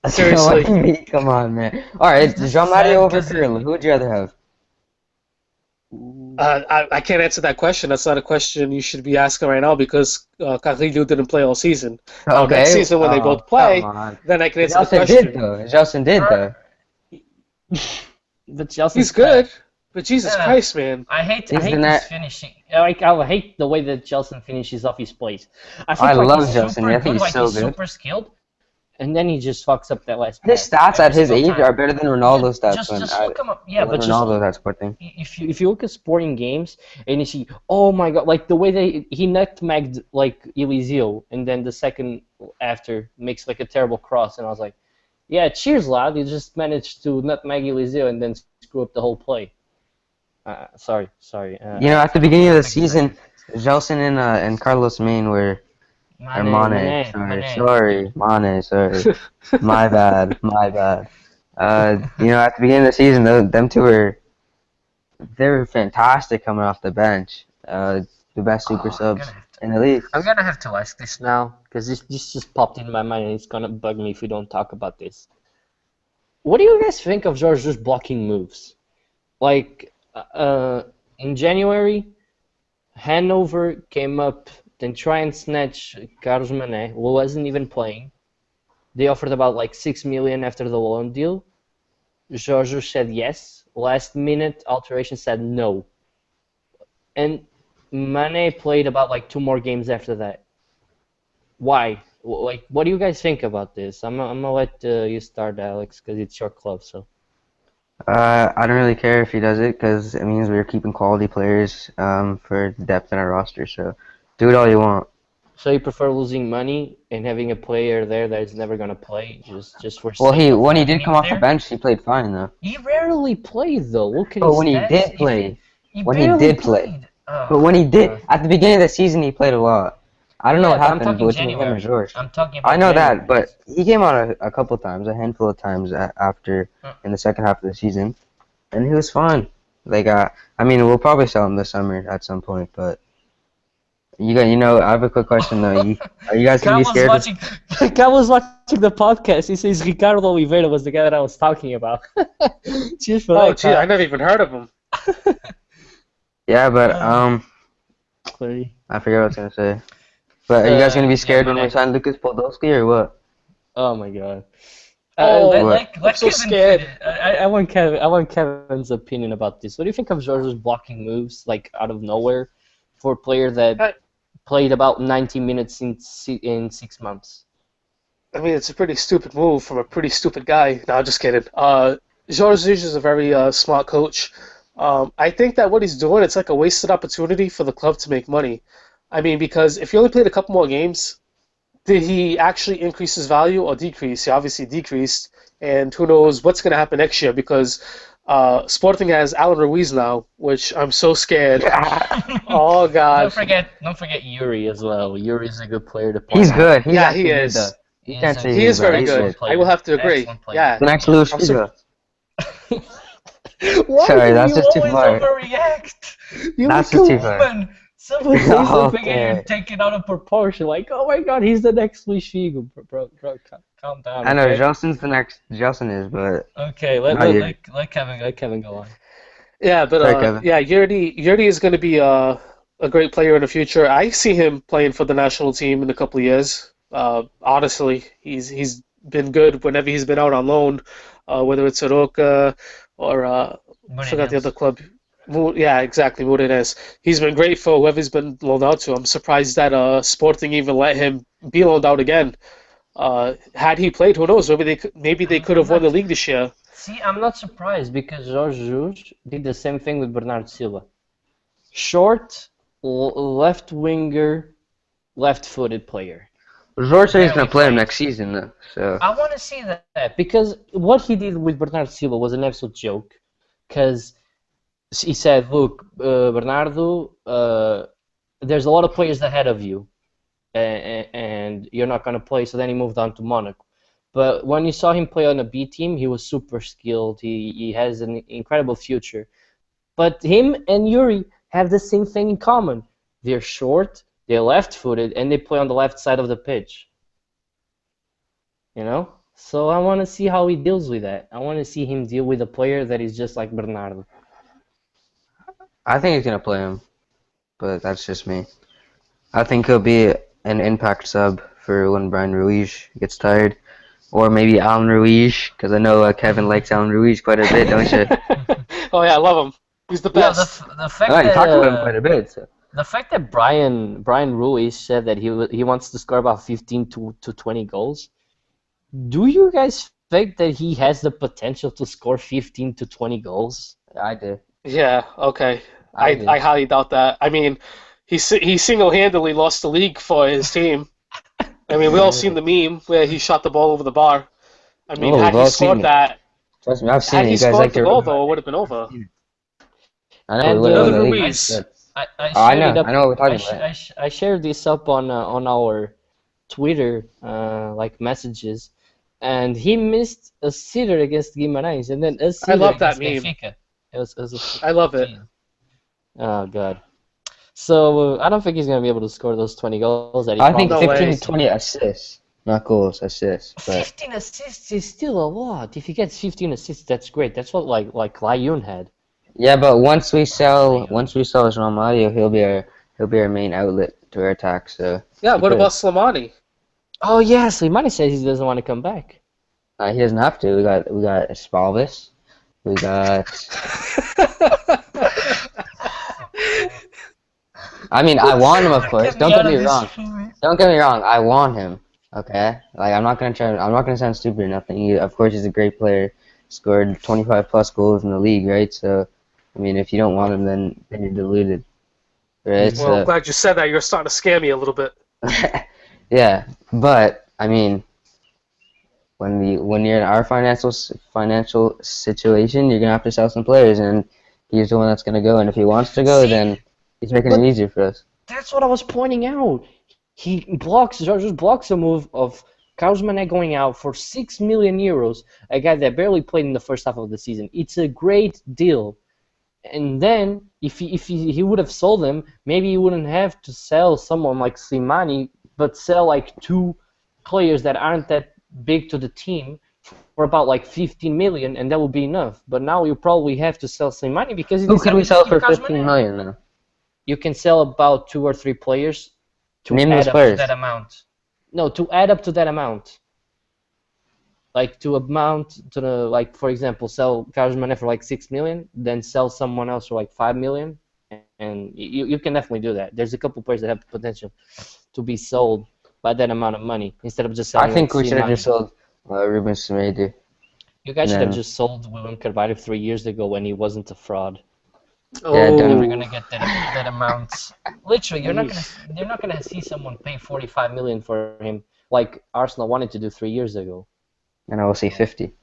Seriously. What do you mean? Come on, man. All right, This is Jean sad Mario over 'cause Carrillo. Who would you rather have? I can't answer that question. That's not a question you should be asking right now because Carrillo didn't play all season. Okay. Next season when they both play, come on. then I can answer the Gelson question. did though. Gelson did though. But Gelson. He's good, but Jesus Yeah. Christ, man. I hate He's the his net- finishing. I hate the way that Gelson finishes off his plays. I think I like, love he's Gelson. super I think good, he's like so he's good. super skilled, and then he just fucks up that last His pass stats at every his single age time. are better than Ronaldo's stats. Just look him up. Yeah, when but just Ronaldo that sporting. if you look at sporting games and you see, oh my god, like the way he nutmegged like Eliseo, and then the second after makes like a terrible cross, and I was like, yeah, cheers, lad. You just managed to nutmeg Eliseo and then screw up the whole play. Sorry. You know, at the beginning of the season, Gelson and Carlos Mane were. Or Mane. Sorry. My bad. You know, at the beginning of the season, them two they were fantastic coming off the bench. The best super subs in the league. I'm gonna have to ask this now because this just popped in my mind and it's gonna bug me if we don't talk about this. What do you guys think of Jorge's blocking moves? Like in January, Hanover came up and try and snatch Carlos Mané, who wasn't even playing. They offered about like 6 million after the loan deal. Jorge said yes. Last minute alteration said no. And Mané played about like 2 more games after that. Why? Like, what do you guys think about this? I'm gonna let you start, Alex, because it's your club. So. I don't really care if he does it because it means we're keeping quality players for depth in our roster. So do it all you want. So you prefer losing money and having a player there that is never gonna play just for? Well, when he did come off the bench, he played fine though. He rarely played though. Look at But his when he stats. did play, But when he did, at the beginning of the season, he played a lot. I don't know what happened between him and George. I'm talking about I know January. that, but he came on a couple times, a handful of times after in the second half of the season, and he was fine. Like I mean, we'll probably sell him this summer at some point, but. You know, I have a quick question though. Are you guys gonna be scared? Cal was watching the podcast. He says Ricardo Oliveira was the guy that I was talking about. Cheers for that. Gee, I never even heard of him. Yeah, but Sorry. I forget what I was gonna say. But are you guys gonna be scared when we sign Lucas Podolski or what? Oh my god. I'm so Kevin scared. I want Kevin's opinion about this. What do you think of Jorge's blocking moves, like out of nowhere, for a player that played about 90 minutes in 6 months. I mean, it's a pretty stupid move from a pretty stupid guy. No, I'm just kidding. Jorge Jesus is a very smart coach. I think that what he's doing, it's like a wasted opportunity for the club to make money. I mean, because if he only played a couple more games, did he actually increase his value or decrease? He obviously decreased, and who knows what's going to happen next year because Sporting has Alan Ruiz now, which I'm so scared. Oh God! Don't forget Yuri as well. Yuri's a good player to play. He's good. He's Yeah, actually he good, is. though. You can't say He is he's bad. very He's good. player. I will have to agree. Excellent player. Yeah. The next Luis I'm sur- Figo. Why Sorry, do that's you just too always far. overreact? You're That's like just a too far. woman. Someone says something Okay. and you take it out of proportion. Like, oh my God, he's the next Luis Figo. Bro, calm down. I know okay? Jelson's the next. Jelson is, but Okay, let Not you. Kevin go on. Yeah, but Sorry, Kevin. yeah, Yurdi is going to be a great player in the future. I see him playing for the national team in a couple of years. Honestly, he's been good whenever he's been out on loan, whether it's Aroca or I forgot the other club. Yeah, exactly, Morenes. He's been great for whoever he's been loaned out to. I'm surprised that Sporting even let him be loaned out again. Had he played, who knows? Maybe they could have won the league this year. See, I'm not surprised because Jorge Jesus did the same thing with Bernardo Silva. Short, left winger, left-footed player. Jorge is gonna Barely play him played. next season, though. So I want to see that because what he did with Bernardo Silva was an absolute joke. Because he said, "Look, Bernardo, there's a lot of players ahead of you, and you're not gonna play." So then he moved on to Monaco. But when you saw him play on a B team, he was super skilled. He has an incredible future. But him and Yuri have the same thing in common. They're short, they're left-footed, and they play on the left side of the pitch. You know? So I want to see how he deals with that. I want to see him deal with a player that is just like Bernardo. I think he's gonna play him, but that's just me. I think he'll be an impact sub for when Brian Ruiz gets tired, or maybe Alan Ruiz, because I know Kevin likes Alan Ruiz quite a bit, don't you? Oh yeah, I love him. He's the Yeah, best. the fact I know, you talk about him that quite a bit. So. the fact that Brian Ruiz said that he wants to score about 15 to 20 goals. Do you guys think that he has the potential to score 15 to 20 goals? I do. Yeah, okay. I do. I highly doubt that. I mean, he single-handedly lost the league for his team. I mean, we all seen the meme where he shot the ball over the bar. I mean, Oh, had we've he all seen scored it. that, Trust me, I've seen had it. he You guys scored like the to. goal, though, it would have been over. I know And we would have Another won the league. Ruiz. Good. I Oh, I shared know. it up. I know what we're talking about. I shared this up on our Twitter like messages, and he missed a sitter against Guimarães, and then a sitter love that against meme. Benfica. It was I love it. oh god. So I don't think he's gonna be able to score those 20 goals that he I think No promised. 15 way. to 20 assists, not goals, assists. But 15 assists is still a lot. If he gets 15 assists, that's great. That's what like Layun had. yeah, but once we sell João Mario, he'll be our main outlet to our attack. So Yeah, what Good. about Slimani? Oh yeah, Slimani says he doesn't want to come back. he doesn't have to. We got Spalvis. We got. I mean, I want him, of course. Don't get me wrong. Don't get me wrong. I want him. Okay, like I'm not gonna sound stupid or nothing. Of course, he's a great player. Scored 25 plus goals in the league, right? So, I mean, if you don't want him, then you're deluded, right? Well, I'm So, glad you said that. You're starting to scare me a little bit. yeah, but I mean, when you're in our financial situation, you're gonna have to sell some players, and he's the one that's gonna go. And if he wants to go, See? then he's making it easier for us. That's what I was pointing out. Jorge blocks a move of Carlos Mané going out for 6 million euros, a guy that barely played in the first half of the season. It's a great deal. And then, if he would have sold him, maybe he wouldn't have to sell someone like Slimani, but sell like two players that aren't that big to the team for about like 15 million, and that would be enough. But now you probably have to sell Slimani because Who could we sell for Carlos 15 Mané. million now? You can sell about 2 or 3 players to Name add those up players. to that amount. No, to add up to that amount. Like to amount to for example, sell Carlos Mané for like 6 million, then sell someone else for like 5 million, and you can definitely do that. There's a couple players that have potential to be sold by that amount of money instead of just I selling like think we should have just sold Ruben Semedo. You guys should have No. just sold William Carvalho 3 years ago when he wasn't a fraud. Yeah, Oh, Never done. gonna get that amount. Literally, you're not gonna see someone pay 45 million for him like Arsenal wanted to do 3 years ago. And I will say 50.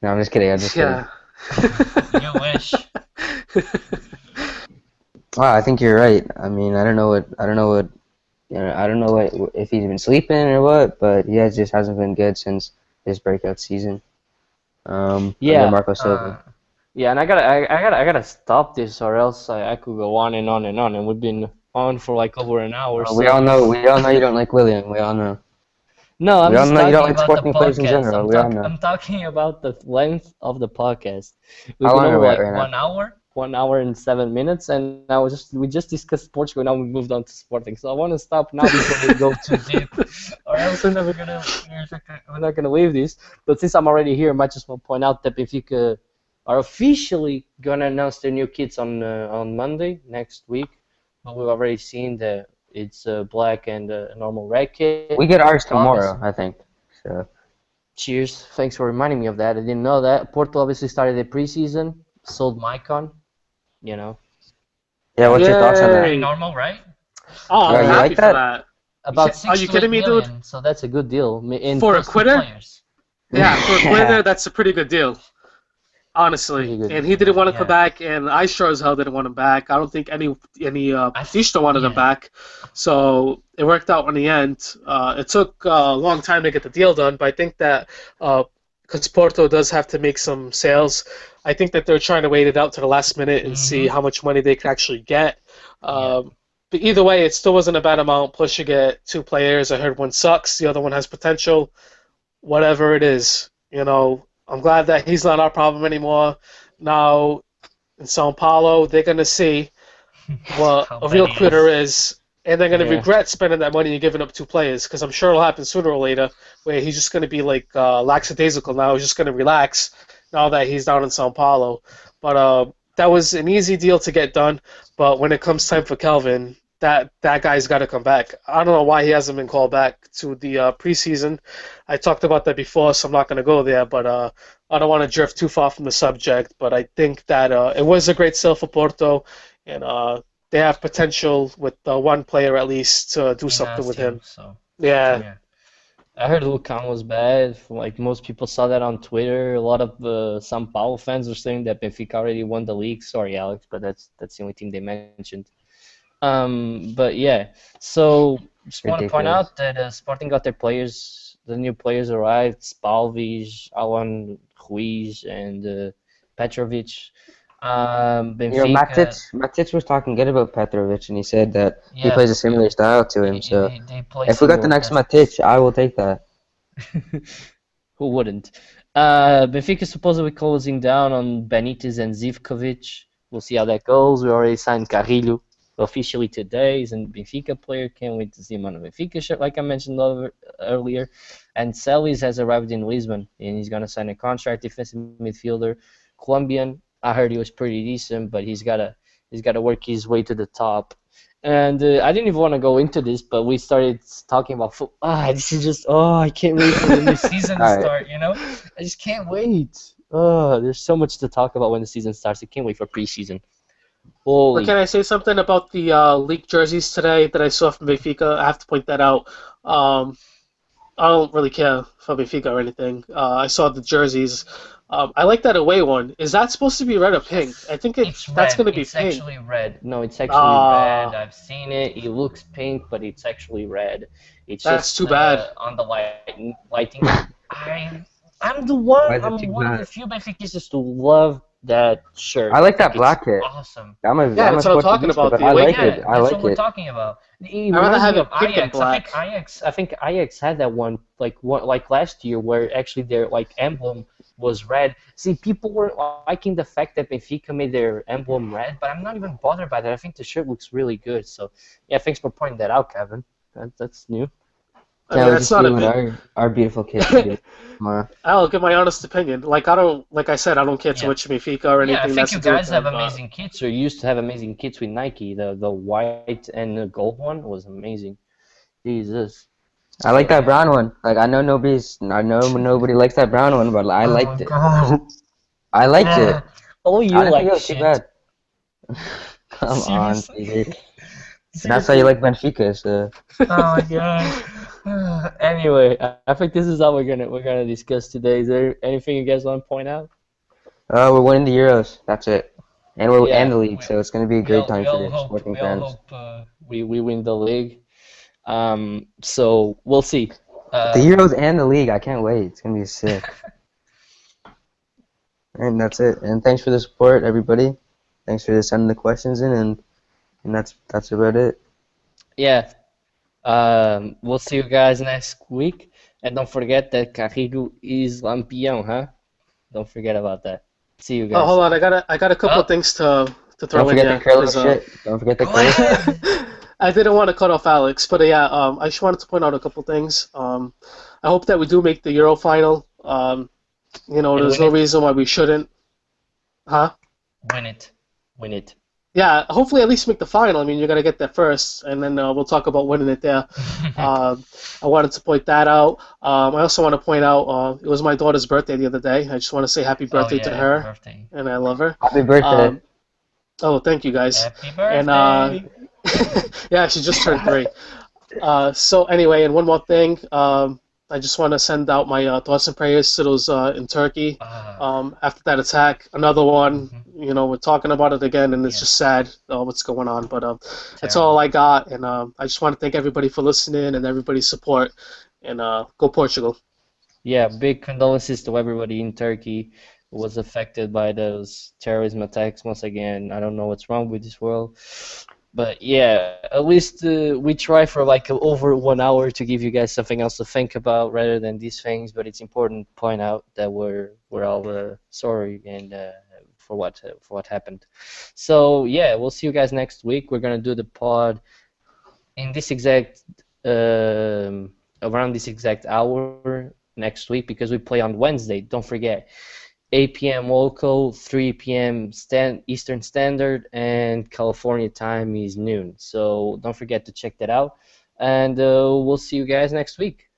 No, I'm just kidding. I'm just yeah. You wish. kidding. Wow, I think you're right. I mean, I don't know what if he's been sleeping or what, but he just hasn't been good since his breakout season. Yeah. Under Marco Silva. Yeah, and I gotta stop this, or else I could go on and on and on, and we've been on for like over an hour. We all know you don't like William. We all know. No, I'm We all just know you don't talking like about the sporting players in podcast. general. We all know. I'm talking about the length of the podcast. We've How been long over are we like at right now? 1 hour and 7 minutes, and we just discussed Portugal. Now we moved on to Sporting. So I want to stop now before we go too deep, or else we're not gonna leave this. But since I'm already here, I might just want to point out that Benfica are officially gonna announce their new kits on Monday next week. But we've already seen that it's black and a normal red kit. We get ours tomorrow, I think. So Cheers. Thanks for reminding me of that. I didn't know that. Porto obviously started their preseason, sold Mycon, you know. yeah, what's your thoughts on Yay. that? Pretty normal, right? Oh, Yeah, I'm you happy like for that? that. About Are you kidding me, dude? million, so that's a good deal. In For a plus two quitter? players. Yeah, for a quitter, that's a pretty good deal. Honestly, Pretty good and he didn't want to yeah. come back, and I sure as hell didn't want him back. I don't think any Batista wanted him yeah. back, so it worked out in the end. It took a long time to get the deal done, but I think that because Porto does have to make some sales, I think that they're trying to wait it out to the last minute and see how much money they can actually get. But either way, it still wasn't a bad amount. Plus, you get two players. I heard one sucks, the other one has potential. Whatever it is, I'm glad that he's not our problem anymore. Now, in Sao Paulo, they're going to see what How a real bad he quitter is. is, and they're going to Yeah. regret spending that money and giving up two players, because I'm sure it'll happen sooner or later, where he's just going to be like lackadaisical now. He's just going to relax now that he's down in Sao Paulo. But that was an easy deal to get done, but when it comes time for Kelvin, that guy's got to come back. I don't know why he hasn't been called back to the preseason. I talked about that before, so I'm not going to go there, but I don't want to drift too far from the subject, but I think that it was a great sale for Porto, and they have potential with one player at least to do something with him. So. Yeah. I heard Lucan was bad. Like most people saw that on Twitter. A lot of São Paulo fans are saying that Benfica already won the league. Sorry, Alex, but that's the only team they mentioned. But yeah, so just want to point Ridiculous. out that Sporting got their players. The new players arrived: Spalvis, Alan Ruiz, and Petrovic. Benfica. Matic was talking good about Petrovic, and he said that he Yeah. plays a similar style to him. So They play if we got the similar next tactics. Matic, I will take that. Who wouldn't? Benfica is supposedly closing down on Benitez and Zivkovic. We'll see how that goes. We already signed Carrilho officially today. He's a Benfica player. Can't wait to see him on a Benfica shirt, like I mentioned earlier. And Celis has arrived in Lisbon, and he's going to sign a contract. Defensive midfielder, Colombian. I heard he was pretty decent, but he's got to work his way to the top. And I didn't even want to go into this, but we started talking about football. This is just, I can't wait for the new season to All right. start, I just can't wait. There's so much to talk about when the season starts. I can't wait for preseason. Holy. But can I say something about the leaked jerseys today that I saw from Benfica? I have to point that out. I don't really care for Benfica or anything. I saw the jerseys. I like that away one. Is that supposed to be red or pink? I think It's that's red. going to be It's pink. actually red. No, it's actually Ah. red. I've seen it. It looks pink, but it's actually red. It's That's just too bad. On the lighting. I'm the one. Why is it I'm too one of bad? the few Benfiquistas to love that shirt. I like that think black it's kit. Awesome. I'm a that's what I'm talking Portuguese, about, but the I away like Yeah, it. I that's like what we're it. talking about. It I'd rather reminds have me it of pink and Ajax. black. I think Ajax had that one like last year where actually their emblem was red. See, people were liking the fact that Benfica made their emblem red, but I'm not even bothered by that. I think the shirt looks really good. So yeah, thanks for pointing that out, Kevin. That's new. I Can't mean, wait to that's see not a what bit. our beautiful kids can do tomorrow. I'll give my honest opinion. Like like I said, I don't care too Yeah. much Benfica or Yeah, I anything think that's you to do with guys have them. But amazing kits, or used to have amazing kits with Nike. The white and the gold one was amazing. Jesus. I like that brown one. Like I know nobody likes that brown one, but I liked it. God. I liked it. Oh, I you didn't think it like was too shit. bad. Come on, Seriously. Peter. That's how you like Benfica, so. Oh my god. Anyway, I think this is all we're gonna discuss today. Is there anything you guys want to point out? We're winning the Euros. That's it. And we're Yeah, and the league, so it's gonna be a great time for the sporting we all fans. hope we win the league. So we'll see. The Euros and the league, I can't wait. It's gonna be sick. And that's it. And thanks for the support, everybody. Thanks for sending the questions in, and that's about it. Yeah. We'll see you guys next week, and don't forget that Carrillo is Lampião, huh? Don't forget about that. See you oh, guys. hold on, I got a couple Oh. of things to Don't throw in forget here the curling 'cause, shit. Don't forget the Go curling. ahead. I didn't want to cut off Alex, but yeah, I just wanted to point out a couple things. I hope that we do make the Euro final. You know, And there's win no it. reason why we shouldn't. Huh? Win it. Win it. Yeah, hopefully at least make the final. I mean, you got to get there first, and then we'll talk about winning it there. I wanted to point that out. I also want to point out it was my daughter's birthday the other day. I just want to say happy birthday to happy her, birthday. and I love her. Happy birthday. Oh, thank you guys. Happy And birthday. yeah, she just turned 3. So anyway, and one more thing. I just want to send out my thoughts and prayers to those in Turkey. After that attack, another one. You know, we're talking about it again, and it's just sad what's going on. But that's all I got, and I just want to thank everybody for listening and everybody's support. And go Portugal. Yeah, big condolences to everybody in Turkey who was affected by those terrorism attacks once again. I don't know what's wrong with this world. But yeah, at least we try for like over 1 hour to give you guys something else to think about rather than these things. But it's important to point out that we're all sorry and for what happened. So yeah, we'll see you guys next week. We're gonna do the pod in this exact around this exact hour next week because we play on Wednesday. Don't forget. 8 p.m. local, 3 p.m. Eastern Standard, and California time is noon. So don't forget to check that out. And we'll see you guys next week.